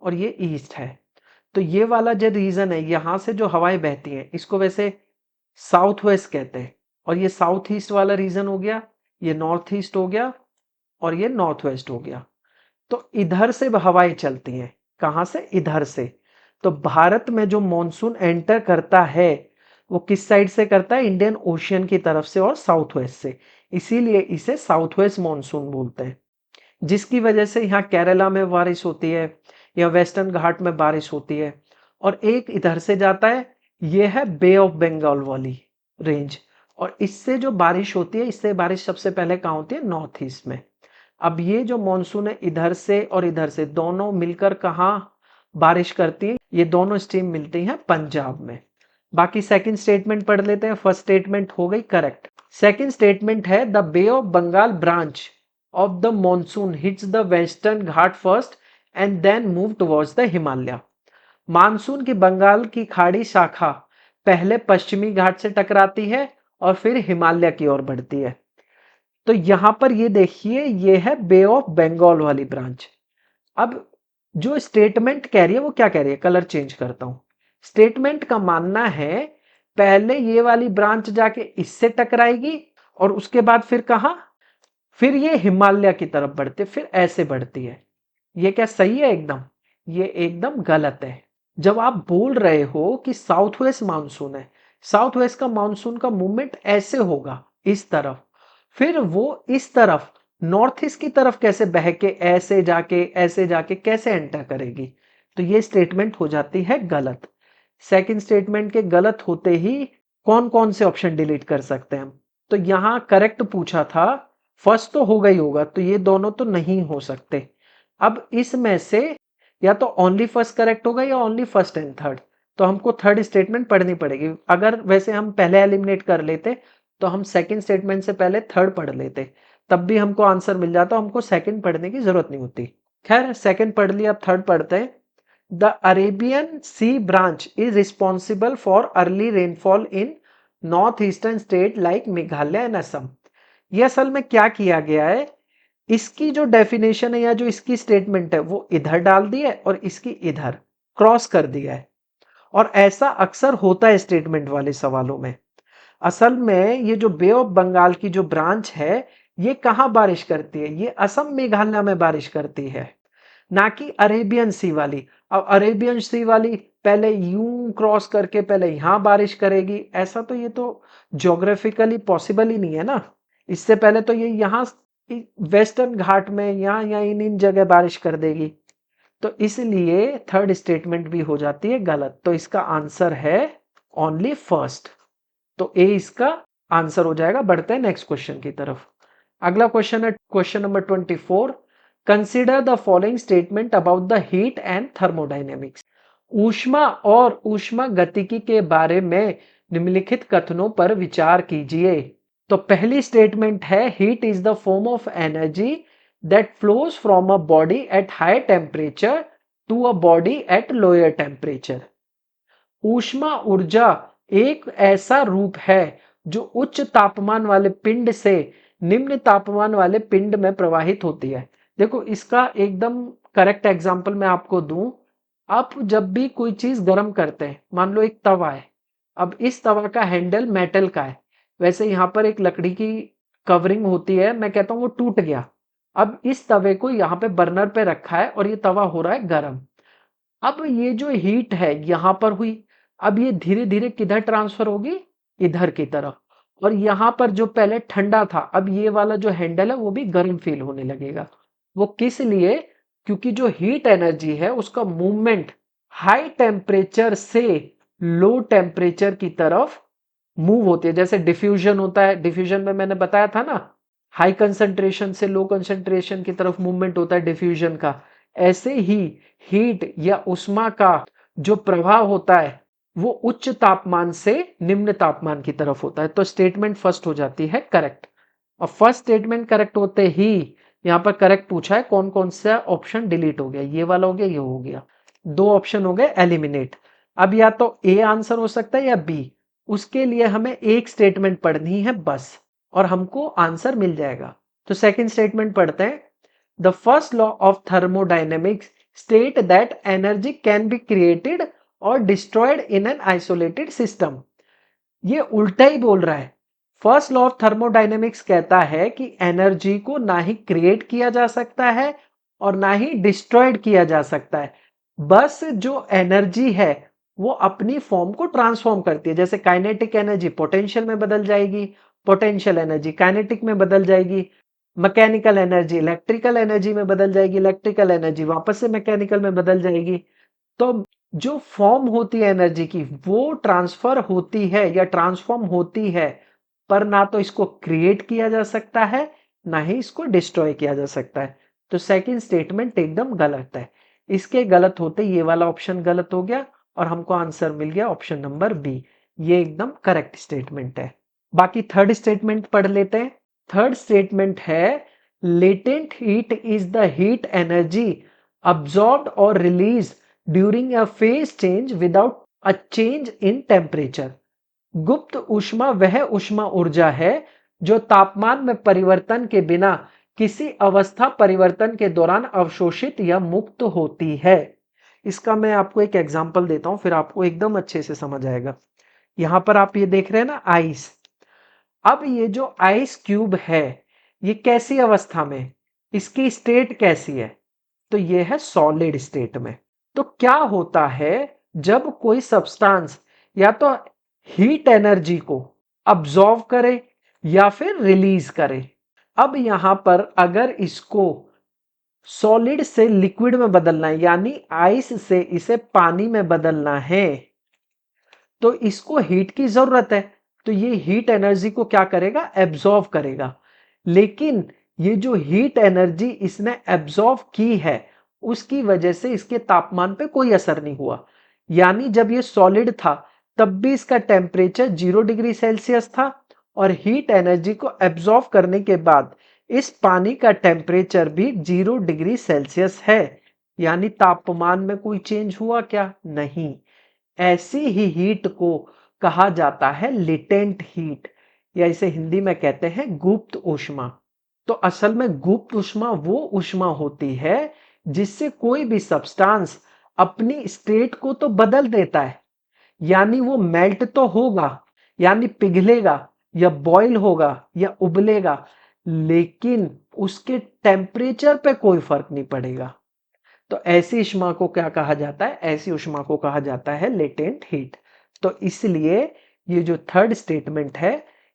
और ये ईस्ट है। तो ये वाला जो रीजन है, यहां से जो हवाएं बहती हैं इसको वैसे साउथ वेस्ट कहते हैं। और ये साउथ ईस्ट वाला रीजन हो गया, ये नॉर्थ ईस्ट हो गया और ये नॉर्थ वेस्ट हो गया। तो इधर से हवाएं चलती हैं, कहां से? इधर से। तो भारत में जो मॉनसून एंटर करता है वो किस साइड से करता है? इंडियन ओशियन की तरफ से और साउथ वेस्ट से, इसीलिए इसे साउथ वेस्ट मॉनसून बोलते हैं। जिसकी वजह से यहाँ केरला में बारिश होती है या वेस्टर्न घाट में बारिश होती है। और एक इधर से जाता है, ये है बे ऑफ बंगाल वाली रेंज, और इससे जो बारिश होती है, इससे बारिश सबसे पहले कहाँ होती है? नॉर्थ ईस्ट में। अब ये जो मॉनसून है इधर से और इधर से दोनों मिलकर कहाँ बारिश करती है? ये दोनों स्ट्रीम मिलती हैं पंजाब में। बाकी सेकंड स्टेटमेंट पढ़ लेते हैं। फर्स्ट स्टेटमेंट हो गई करेक्ट। सेकंड स्टेटमेंट है the bay of Bengal branch of the monsoon hits the western Ghat first and then move towards the Himalaya. Monsoon की बंगाल की खाड़ी शाखा पहले पश्चिमी घाट से टकराती है और फिर हिमालय की ओर बढ़ती है। तो यहां पर ये देखिए, ये है बे ऑफ बंगाल वाली ब्रांच। अब जो स्टेटमेंट कह रही है वो क्या कह रही है? कलर चेंज करता हूं। स्टेटमेंट का मानना है पहले ये वाली ब्रांच जाके इससे टकराएगी और उसके बाद फिर कहां? फिर ये हिमालय की तरफ बढ़ती है, फिर ऐसे बढ़ती है। ये क्या सही है? एकदम ये एकदम गलत है। जब आप बोल रहे हो कि साउथ वेस्ट मानसून है, साउथ वेस्ट का मानसून का मूवमेंट ऐसे होगा इस तरफ, फिर वो इस तरफ नॉर्थ ईस्ट की तरफ कैसे बह के ऐसे जाके कैसे एंटर करेगी? तो ये स्टेटमेंट हो जाती है गलत। सेकंड स्टेटमेंट के गलत होते ही कौन कौन से ऑप्शन डिलीट कर सकते हैं हम? तो यहां करेक्ट पूछा था, फर्स्ट तो होगा ही होगा, तो ये दोनों तो नहीं हो सकते। अब इसमें से या तो ओनली फर्स्ट करेक्ट होगा या ओनली फर्स्ट एंड थर्ड। तो हमको थर्ड स्टेटमेंट पढ़नी पड़ेगी। अगर वैसे हम पहले एलिमिनेट कर लेते तो हम सेकंड स्टेटमेंट से पहले थर्ड पढ़ लेते, तब भी हमको आंसर मिल जाता, हमको सेकंड पढ़ने की जरूरत नहीं होती। खैर सेकंड पढ़ लिया, अब थर्ड पढ़ते हैं। The Arabian sea branch is responsible for early rainfall in north eastern state like Meghalaya and Assam. ये असल में क्या किया गया है, इसकी जो डेफिनेशन है या जो इसकी स्टेटमेंट है वो इधर डाल दी है और इसकी इधर। क्रॉस कर दिया है। और ऐसा अक्सर होता है स्टेटमेंट वाले सवालों में। असल में ये जो बे ऑफ बंगाल की जो ब्रांच है, ये कहाँ बारिश करती है? ये असम मेघालय में बारिश करती है, ना कि अरेबियन सी वाली। अब अरेबियन सी वाली पहले यूं क्रॉस करके पहले यहां बारिश करेगी, ऐसा तो ये तो ज्योग्राफिकली पॉसिबल ही नहीं है ना। इससे पहले तो ये यहाँ वेस्टर्न घाट में यहाँ या इन इन जगह बारिश कर देगी। तो इसलिए थर्ड स्टेटमेंट भी हो जाती है गलत। तो इसका आंसर है ओनली फर्स्ट। तो ए इसका आंसर हो जाएगा। बढ़ते हैं नेक्स्ट क्वेश्चन की तरफ। अगला क्वेश्चन है question number 24। Consider the following statement about the heat and thermodynamics. ऊष्मा और ऊष्मा गतिकी के बारे में निम्नलिखित कथनों पर विचार कीजिए। तो पहली स्टेटमेंट है heat is the form of energy that flows from a body at high temperature to a body at lower temperature. ऊष्मा ऊर्जा एक ऐसा रूप है जो उच्च तापमान वाले पिंड से निम्न तापमान वाले पिंड में प्रवाहित होती है। देखो इसका एकदम करेक्ट एग्जांपल मैं आपको दूं। आप जब भी कोई चीज गर्म करते हैं, मान लो एक तवा है, अब इस तवा का हैंडल मेटल का है, वैसे यहाँ पर एक लकड़ी की कवरिंग होती है, मैं कहता हूँ वो टूट गया। अब इस तवे को यहाँ पे बर्नर पे रखा है और ये तवा हो रहा है गर्म। अब ये जो हीट है यहां पर हुई, अब ये धीरे धीरे किधर ट्रांसफर होगी? इधर की तरफ। और यहां पर जो पहले ठंडा था, अब ये वाला जो हैंडल है वो भी गर्म फील होने लगेगा। वो किस लिए? क्योंकि जो हीट एनर्जी है उसका मूवमेंट हाई टेम्परेचर से लो टेम्परेचर की तरफ मूव होती है। जैसे डिफ्यूजन होता है, डिफ्यूजन में मैंने बताया था ना, हाई कंसंट्रेशन से लो कंसंट्रेशन की तरफ मूवमेंट होता है डिफ्यूजन का। ऐसे ही हीट या उष्मा का जो प्रभाव होता है वो उच्च तापमान से निम्न तापमान की तरफ होता है। तो स्टेटमेंट फर्स्ट हो जाती है करेक्ट। और फर्स्ट स्टेटमेंट करेक्ट होते ही यहां पर करेक्ट पूछा है कौन कौन सा ऑप्शन डिलीट हो गया, ये वाला हो गया, ये हो गया, दो ऑप्शन हो गए एलिमिनेट। अब या तो ए आंसर हो सकता है या बी। उसके लिए हमें एक स्टेटमेंट पढ़नी है बस और हमको आंसर मिल जाएगा। तो सेकंड स्टेटमेंट पढ़ते हैं। The first law of thermodynamics state that energy can be created और destroyed in an isolated system. ये उल्टा ही बोल रहा है। फर्स्ट लॉ ऑफ थर्मोडायनेमिक्स कहता है कि एनर्जी को ना ही क्रिएट किया जा सकता है और ना ही डिस्ट्रॉयड किया जा सकता है। बस जो एनर्जी है वो अपनी फॉर्म को ट्रांसफॉर्म करती है। जैसे काइनेटिक एनर्जी पोटेंशियल में बदल जाएगी, पोटेंशियल एनर्जी काइनेटिक में बदल जाएगी, मैकेनिकल एनर्जी इलेक्ट्रिकल एनर्जी में बदल जाएगी, इलेक्ट्रिकल एनर्जी वापस से मैकेनिकल में बदल जाएगी। तो जो फॉर्म होती है एनर्जी की वो ट्रांसफर होती है या ट्रांसफॉर्म होती है, पर ना तो इसको क्रिएट किया जा सकता है ना ही इसको डिस्ट्रॉय किया जा सकता है। तो सेकंड स्टेटमेंट एकदम गलत है। इसके गलत होते ये वाला ऑप्शन गलत हो गया और हमको आंसर मिल गया ऑप्शन नंबर बी। ये एकदम करेक्ट स्टेटमेंट है। बाकी थर्ड स्टेटमेंट पढ़ लेते हैं। थर्ड स्टेटमेंट है latent heat is the heat energy absorbed और release during a phase change without a change in temperature. गुप्त ऊष्मा वह ऊष्मा ऊर्जा है जो तापमान में परिवर्तन के बिना किसी अवस्था परिवर्तन के दौरान अवशोषित या मुक्त होती है। इसका मैं आपको एक एग्जांपल देता हूं, फिर आपको एकदम अच्छे से समझ आएगा। यहां पर आप ये देख रहे हैं ना आइस। अब ये जो आइस क्यूब है ये कैसी अवस्था में, इसकी स्टेट कैसी है? तो ये है सॉलिड स्टेट में। तो क्या होता है जब कोई सब्सटेंस या तो हीट एनर्जी को अब्सॉर्ब करे या फिर रिलीज करे। अब यहां पर अगर इसको सॉलिड से लिक्विड में बदलना है यानी आइस से इसे पानी में बदलना है तो इसको हीट की जरूरत है। तो ये हीट एनर्जी को क्या करेगा? एब्सॉर्ब करेगा। लेकिन ये जो हीट एनर्जी इसने एब्सॉर्ब की है उसकी वजह से इसके तापमान पे कोई असर नहीं हुआ। यानी जब ये सॉलिड था तब भी इसका टेम्परेचर 0 डिग्री सेल्सियस था और हीट एनर्जी को एब्सॉर्ब करने के बाद इस पानी का टेम्परेचर भी 0 डिग्री सेल्सियस है। यानी तापमान में कोई चेंज हुआ क्या? नहीं। ऐसी ही हीट को कहा जाता है लेटेंट हीट या इसे हिंदी में कहते हैं गुप्त ऊष्मा। तो असल में गुप्त ऊष्मा वो ऊष्मा होती है जिससे कोई भी सब्सटेंस अपनी स्टेट को तो बदल देता है, यानी वो मेल्ट तो होगा, यानी पिघलेगा या बॉईल होगा या उबलेगा, लेकिन उसके टेम्परेचर पे कोई फर्क नहीं पड़ेगा। तो ऐसी ऊष्मा को क्या कहा जाता है? ऐसी ऊष्मा को कहा जाता है लेटेंट हीट। तो इसलिए ये जो थर्ड स्टेटमेंट है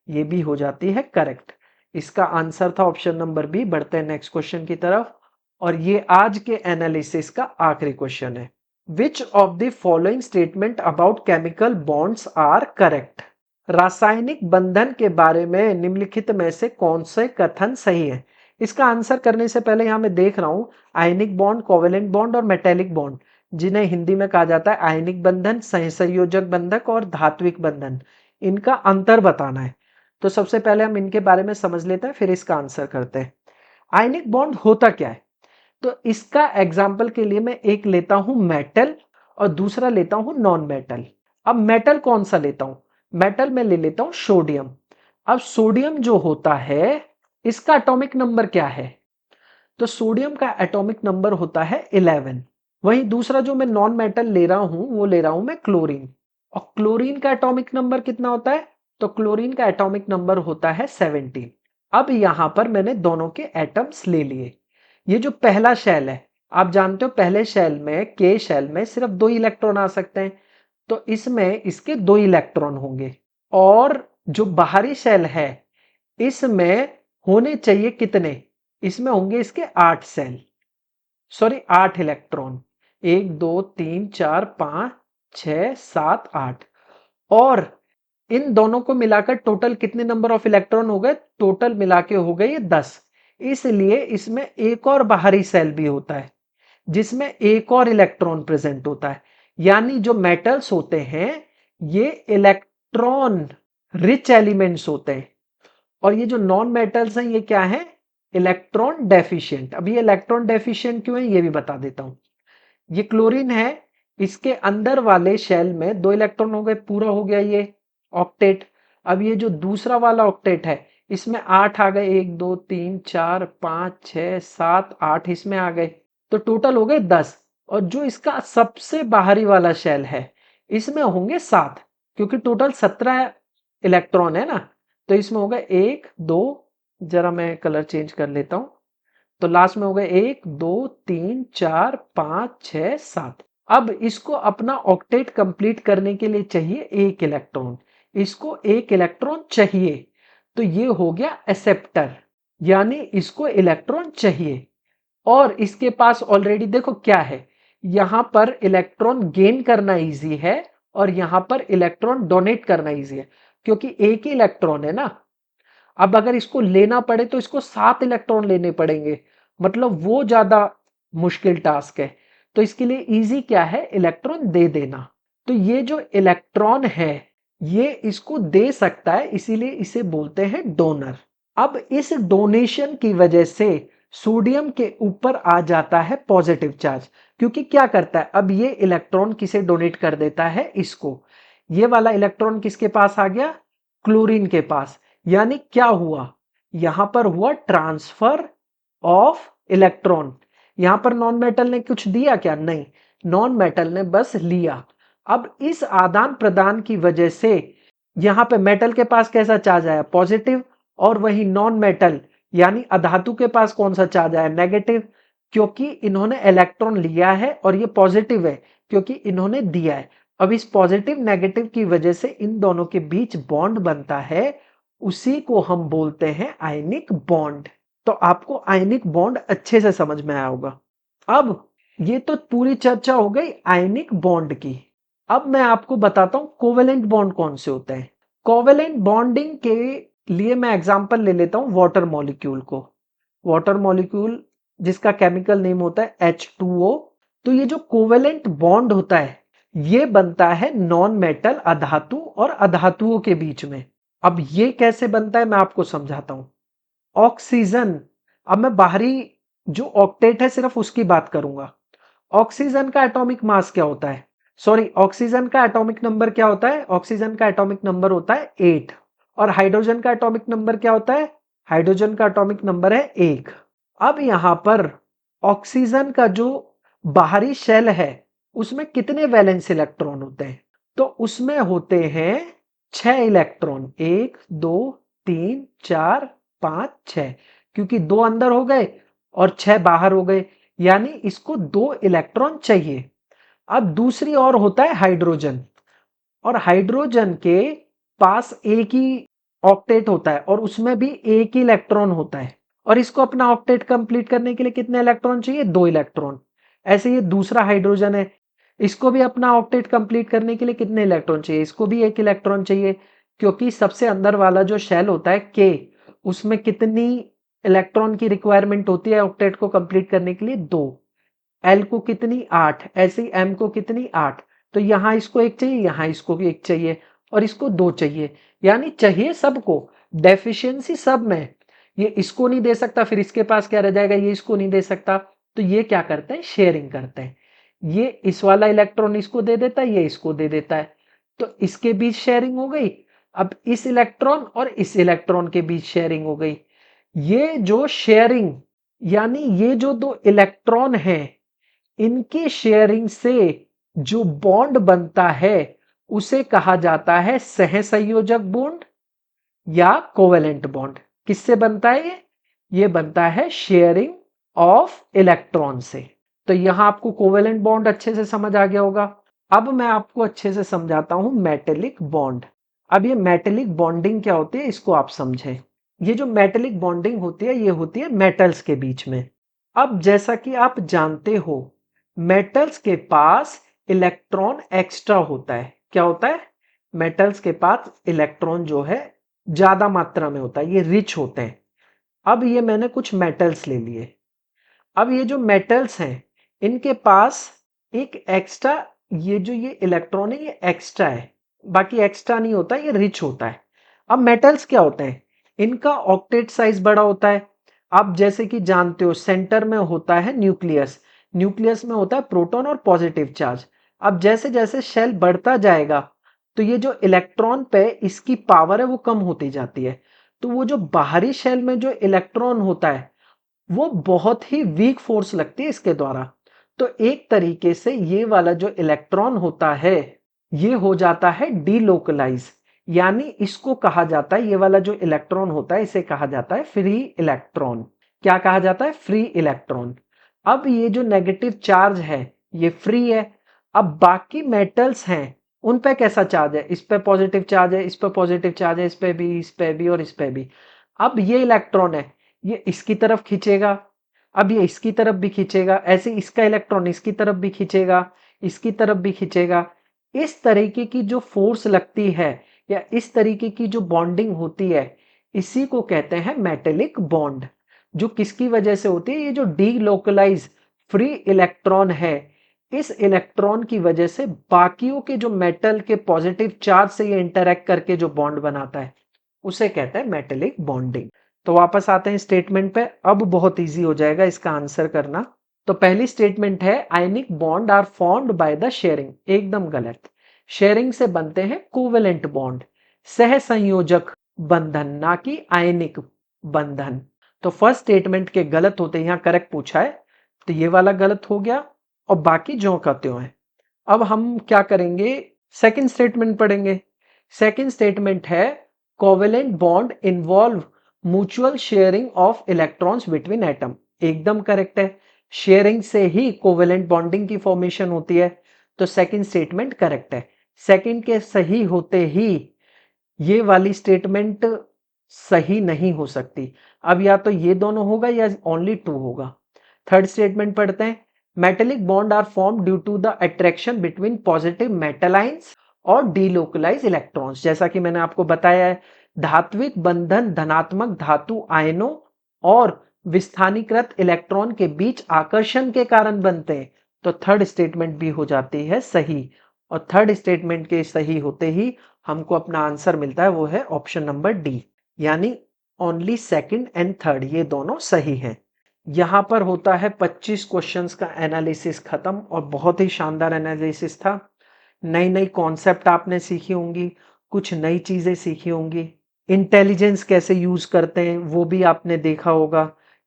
ये भी हो जाती है करेक्ट। इसका आंसर था ऑप्शन नंबर बी। बढ़ते हैं नेक्स्ट क्वेश्चन की तरफ, और ये आज के एनालिसिस का आखिरी क्वेश्चन है। Which of the following statement about chemical bonds are correct? रासायनिक बंधन के बारे में निम्नलिखित में से कौन से कथन सही है? इसका आंसर करने से पहले यहां मैं देख रहा हूं आयनिक बॉन्ड, कोवेलेंट बॉन्ड और मेटेलिक बॉन्ड, जिन्हें हिंदी में कहा जाता है आयनिक बंधन, सहसंयोजक बंधक और धात्विक बंधन, इनका अंतर बताना है। तो सबसे पहले हम इनके बारे में समझ लेते हैं, फिर इसका आंसर करते हैं। आयनिक बॉन्ड होता क्या है? तो इसका एग्जाम्पल के लिए मैं एक लेता हूं मेटल और दूसरा लेता हूं नॉन मेटल। अब मेटल कौन सा लेता हूं? मेटल में ले लेता हूं सोडियम। अब सोडियम जो होता है इसका एटॉमिक नंबर क्या है? तो सोडियम का एटॉमिक नंबर होता है 11। वहीं दूसरा जो मैं नॉन मेटल ले रहा हूं वो ले रहा हूं मैं क्लोरीन, और क्लोरीन का एटॉमिक नंबर कितना होता है? तो क्लोरीन का एटॉमिक नंबर होता है 17। अब यहां पर मैंने दोनों के एटम्स ले लिए। ये जो पहला शेल है, आप जानते हो पहले शेल में, के शेल में सिर्फ 2 इलेक्ट्रॉन आ सकते हैं, तो इसमें इसके 2 इलेक्ट्रॉन होंगे। और जो बाहरी शेल है इसमें होने चाहिए कितने? इसमें होंगे इसके 8 सेल, सॉरी 8 इलेक्ट्रॉन। 1 2 3 4 5 6 7 8, और इन दोनों को मिलाकर टोटल कितने नंबर ऑफ इलेक्ट्रॉन हो गए? टोटल मिला के हो गए ये 10। इसलिए इसमें एक और बाहरी सेल भी होता है जिसमें एक और इलेक्ट्रॉन प्रेजेंट होता है। यानी जो मेटल्स होते हैं ये इलेक्ट्रॉन रिच एलिमेंट्स होते हैं, और ये जो नॉन मेटल्स हैं ये क्या है? Electron deficient. अब ये इलेक्ट्रॉन डेफिशिएंट क्यों है ये भी बता देता हूं। ये क्लोरीन है, इसके अंदर वाले शेल में 2 इलेक्ट्रॉन हो गए, पूरा हो गया ये ऑक्टेट। अब ये जो दूसरा वाला ऑक्टेट है इसमें 8 आ गए, 1 2 3 4 5 6 7 8 इसमें आ गए, तो टोटल हो गए 10। और जो इसका सबसे बाहरी वाला शेल है इसमें होंगे 7, क्योंकि टोटल 17 इलेक्ट्रॉन है ना, तो इसमें होगा 1 2, जरा मैं कलर चेंज कर लेता हूं, तो लास्ट में हो गए 1 2 3 4 5 6 7। अब इसको अपना ऑक्टेट कंप्लीट करने के लिए चाहिए 1 इलेक्ट्रॉन, इसको 1 इलेक्ट्रॉन चाहिए, तो ये हो गया एक्सेप्टर, यानी इसको इलेक्ट्रॉन चाहिए। और इसके पास ऑलरेडी देखो क्या है, यहां पर इलेक्ट्रॉन गेन करना इजी है और यहां पर इलेक्ट्रॉन डोनेट करना इजी है, क्योंकि एक ही इलेक्ट्रॉन है ना। अब अगर इसको लेना पड़े तो इसको 7 इलेक्ट्रॉन लेने पड़ेंगे, मतलब वो ज्यादा मुश्किल टास्क है। तो इसके लिए इजी क्या है? इलेक्ट्रॉन दे देना। तो ये जो इलेक्ट्रॉन है ये इसको दे सकता है, इसीलिए इसे बोलते हैं डोनर। अब इस डोनेशन की वजह से सोडियम के ऊपर आ जाता है पॉजिटिव चार्ज, क्योंकि क्या करता है, अब ये इलेक्ट्रॉन किसे डोनेट कर देता है? इसको। ये वाला इलेक्ट्रॉन किसके पास आ गया? क्लोरीन के पास। यानी क्या हुआ? यहां पर हुआ ट्रांसफर ऑफ इलेक्ट्रॉन। यहां पर नॉन मेटल ने कुछ दिया क्या? नहीं, नॉन मेटल ने बस लिया। अब इस आदान प्रदान की वजह से यहां पे मेटल के पास कैसा चार्ज आया? पॉजिटिव। और वही नॉन मेटल यानी अधातु के पास कौन सा चार्ज आया? नेगेटिव, क्योंकि इन्होंने इलेक्ट्रॉन लिया है, और ये पॉजिटिव है क्योंकि इन्होंने दिया है। अब इस पॉजिटिव नेगेटिव की वजह से इन दोनों के बीच बॉन्ड बनता है, उसी को हम बोलते हैं आयनिक बॉन्ड। तो आपको आयनिक बॉन्ड अच्छे से समझ में आया होगा। अब ये तो पूरी चर्चा हो गई आयनिक बॉन्ड की। अब मैं आपको बताता हूं कोवेलेंट बॉन्ड कौन से होते हैं। कोवेलेंट बॉन्डिंग के लिए मैं एग्जांपल ले लेता हूं वाटर मॉलिक्यूल को। वाटर मॉलिक्यूल जिसका केमिकल नेम होता है H2O। तो ये जो कोवेलेंट बॉन्ड होता है ये बनता है नॉन मेटल अधातु और अधातुओं के बीच में। अब ये कैसे बनता है मैं आपको समझाता हूं। ऑक्सीजन, अब मैं बाहरी जो ऑक्टेट है सिर्फ उसकी बात करूंगा। ऑक्सीजन का एटॉमिक मास क्या होता है? सॉरी, ऑक्सीजन का एटॉमिक नंबर क्या होता है? ऑक्सीजन का एटॉमिक नंबर होता है 8। और हाइड्रोजन का एटॉमिक नंबर क्या होता है? हाइड्रोजन का एटॉमिक नंबर है 1। अब यहां पर ऑक्सीजन का जो बाहरी शेल है उसमें कितने वैलेंस इलेक्ट्रॉन होते हैं? तो उसमें होते हैं 6 इलेक्ट्रॉन, 1 2 3 4 5 6, क्योंकि 2 अंदर हो गए और 6 बाहर हो गए, यानी इसको 2 इलेक्ट्रॉन चाहिए। अब दूसरी ओर होता है हाइड्रोजन, और हाइड्रोजन के पास एक ही ऑक्टेट होता है और उसमें भी एक ही इलेक्ट्रॉन होता है, और इसको अपना ऑक्टेट कंप्लीट करने के लिए कितने इलेक्ट्रॉन चाहिए? 2 इलेक्ट्रॉन। ऐसे ये दूसरा हाइड्रोजन है, इसको भी अपना ऑक्टेट कंप्लीट करने के लिए कितने इलेक्ट्रॉन चाहिए? इसको भी एक इलेक्ट्रॉन चाहिए, क्योंकि सबसे अंदर वाला जो शेल होता है के, उसमें कितनी इलेक्ट्रॉन की रिक्वायरमेंट होती है ऑक्टेट को कंप्लीट करने के लिए? 2। एल को कितनी? 8। ऐसे ही एम को कितनी? 8। तो यहां इसको एक चाहिए, यहां इसको भी एक चाहिए, और इसको 2 चाहिए, यानी चाहिए सबको। डेफिशिएंसी सब में, ये इसको नहीं दे सकता, फिर इसके पास क्या रह जाएगा? ये इसको नहीं दे सकता, तो ये क्या करते हैं? शेयरिंग करते हैं। ये इस वाला इलेक्ट्रॉन इसको दे देता है, ये इसको दे देता है, तो इसके बीच शेयरिंग हो गई। अब इस इलेक्ट्रॉन और इस इलेक्ट्रॉन के बीच शेयरिंग हो गई। ये जो शेयरिंग, यानी ये जो 2 इलेक्ट्रॉन हैं, इनकी शेयरिंग से जो बॉन्ड बनता है उसे कहा जाता है सहसंयोजक बॉन्ड या कोवेलेंट बॉन्ड। किससे बनता है ये बनता है शेयरिंग ऑफ इलेक्ट्रॉन से। तो यहां आपको कोवेलेंट बॉन्ड अच्छे से समझ आ गया होगा। अब मैं आपको अच्छे से समझाता हूं मेटेलिक बॉन्ड। अब ये मेटेलिक बॉन्डिंग क्या होती है, इसको आप समझें। ये जो मेटेलिक बॉन्डिंग होती है, ये होती है मेटल्स के बीच में। अब जैसा कि आप जानते हो, मेटल्स के पास इलेक्ट्रॉन एक्स्ट्रा होता है। क्या होता है? मेटल्स के पास इलेक्ट्रॉन जो है ज्यादा मात्रा में होता है, ये रिच होते हैं। अब ये मैंने कुछ मेटल्स ले लिए। अब ये जो मेटल्स हैं, इनके पास एक एक्स्ट्रा, ये इलेक्ट्रॉन है, ये एक्स्ट्रा है। बाकी एक्स्ट्रा नहीं होता, ये रिच होता है। अब मेटल्स क्या होते हैं? इनका ऑक्टेट साइज बड़ा होता है। आप जैसे कि जानते हो, सेंटर में होता है न्यूक्लियस, न्यूक्लियस में होता है प्रोटॉन और पॉजिटिव चार्ज। अब जैसे जैसे शेल बढ़ता जाएगा, तो ये जो इलेक्ट्रॉन पे इसकी पावर है वो कम होती जाती है। तो वो जो बाहरी शेल में जो इलेक्ट्रॉन होता है, वो बहुत ही वीक फोर्स लगती है इसके द्वारा। तो एक तरीके से ये वाला जो इलेक्ट्रॉन होता है, ये हो जाता है डीलोकलाइज, यानी इसको कहा जाता है, ये वाला जो इलेक्ट्रॉन होता है इसे कहा जाता है फ्री इलेक्ट्रॉन। क्या कहा जाता है? Free electron. अब ये जो नेगेटिव चार्ज है, ये फ्री है। अब बाकी मेटल्स हैं, उन पे कैसा चार्ज है? इस पे पॉजिटिव चार्ज है, इस पे पॉजिटिव चार्ज है, इस पे भी, इस पे भी और इस पे भी। अब ये इलेक्ट्रॉन है, ये इसकी तरफ खींचेगा, अब ये इसकी तरफ भी खींचेगा, ऐसे इसका इलेक्ट्रॉन इसकी तरफ भी खींचेगा, इसकी तरफ भी खींचेगा। इस तरीके की जो फोर्स लगती है या इस तरीके की जो बॉन्डिंग होती है, इसी को कहते हैं मेटेलिक बॉन्ड। जो किसकी वजह से होती है? ये जो डीलोकलाइज फ्री इलेक्ट्रॉन है, इस इलेक्ट्रॉन की वजह से बाकियों के जो मेटल के पॉजिटिव चार्ज से ये इंटरेक्ट करके जो बॉन्ड बनाता है, उसे कहते हैं मेटेलिक बॉन्डिंग। तो वापस आते हैं स्टेटमेंट पे। अब बहुत इजी हो जाएगा इसका आंसर करना। तो पहली स्टेटमेंट है ionic bond are formed by the sharing. एकदम गलत। शेयरिंग से बनते हैं कोवेलेंट बॉन्ड, सह संयोजक बंधन, ना कि आयनिक बंधन। तो फर्स्ट स्टेटमेंट के गलत होते यहां करेक्ट पूछा है, तो ये वाला गलत हो गया और बाकी ज्यों का त्यों है। अब हम क्या करेंगे? सेकंड स्टेटमेंट पढ़ेंगे। सेकंड स्टेटमेंट है covalent bond involve mutual sharing of electrons between atom. एकदम करेक्ट है, शेयरिंग से ही कोवेलेंट बॉन्डिंग की फॉर्मेशन होती है, तो सेकंड स्टेटमेंट करेक्ट है। सेकंड के सही होते ही ये वाली स्टेटमेंट सही नहीं हो सकती। अब या तो ये दोनों होगा या ओनली टू होगा। थर्ड स्टेटमेंट पढ़ते हैं। Metallic bond are form due to the attraction between positive metal ions और डीलोकलाइज इलेक्ट्रॉन्स। जैसा कि मैंने आपको बताया है, धात्विक बंधन धनात्मक धातु आयनों और विस्थानीकृत इलेक्ट्रॉन के बीच आकर्षण के कारण बनते हैं। तो थर्ड स्टेटमेंट भी हो जाती है सही, और थर्ड स्टेटमेंट के सही होते ही हमको अपना आंसर मिलता है, वो है ऑप्शन नंबर डी, यानी ओनली सेकंड एंड थर्ड ये दोनों सही हैं। यहां पर होता है 25 क्वेश्चंस का एनालिसिस खत्म, और बहुत ही शानदार एनालिसिस था। नई नई कॉन्सेप्ट आपने सीखी होंगी, कुछ नई चीजें सीखी होंगी। इंटेलिजेंस कैसे यूज करते हैं वो भी आपने देखा होगा,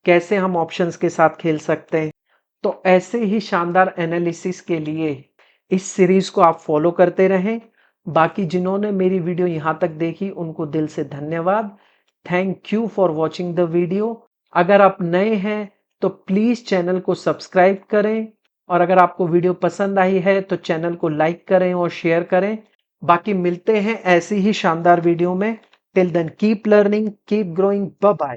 कैसे हम ऑप्शंस के साथ खेल सकते हैं। तो ऐसे ही शानदार एनालिसिस के लिए इस सीरीज को आप फॉलो करते रहें। बाकी जिन्होंने मेरी वीडियो यहाँ तक देखी उनको दिल से धन्यवाद। Thank you for watching the video. अगर आप नए हैं तो प्लीज चैनल को सब्सक्राइब करें, और अगर आपको वीडियो पसंद आई है तो चैनल को लाइक करें और शेयर करें। बाकी मिलते हैं ऐसी ही शानदार वीडियो में। Till then keep learning, keep growing, bye bye.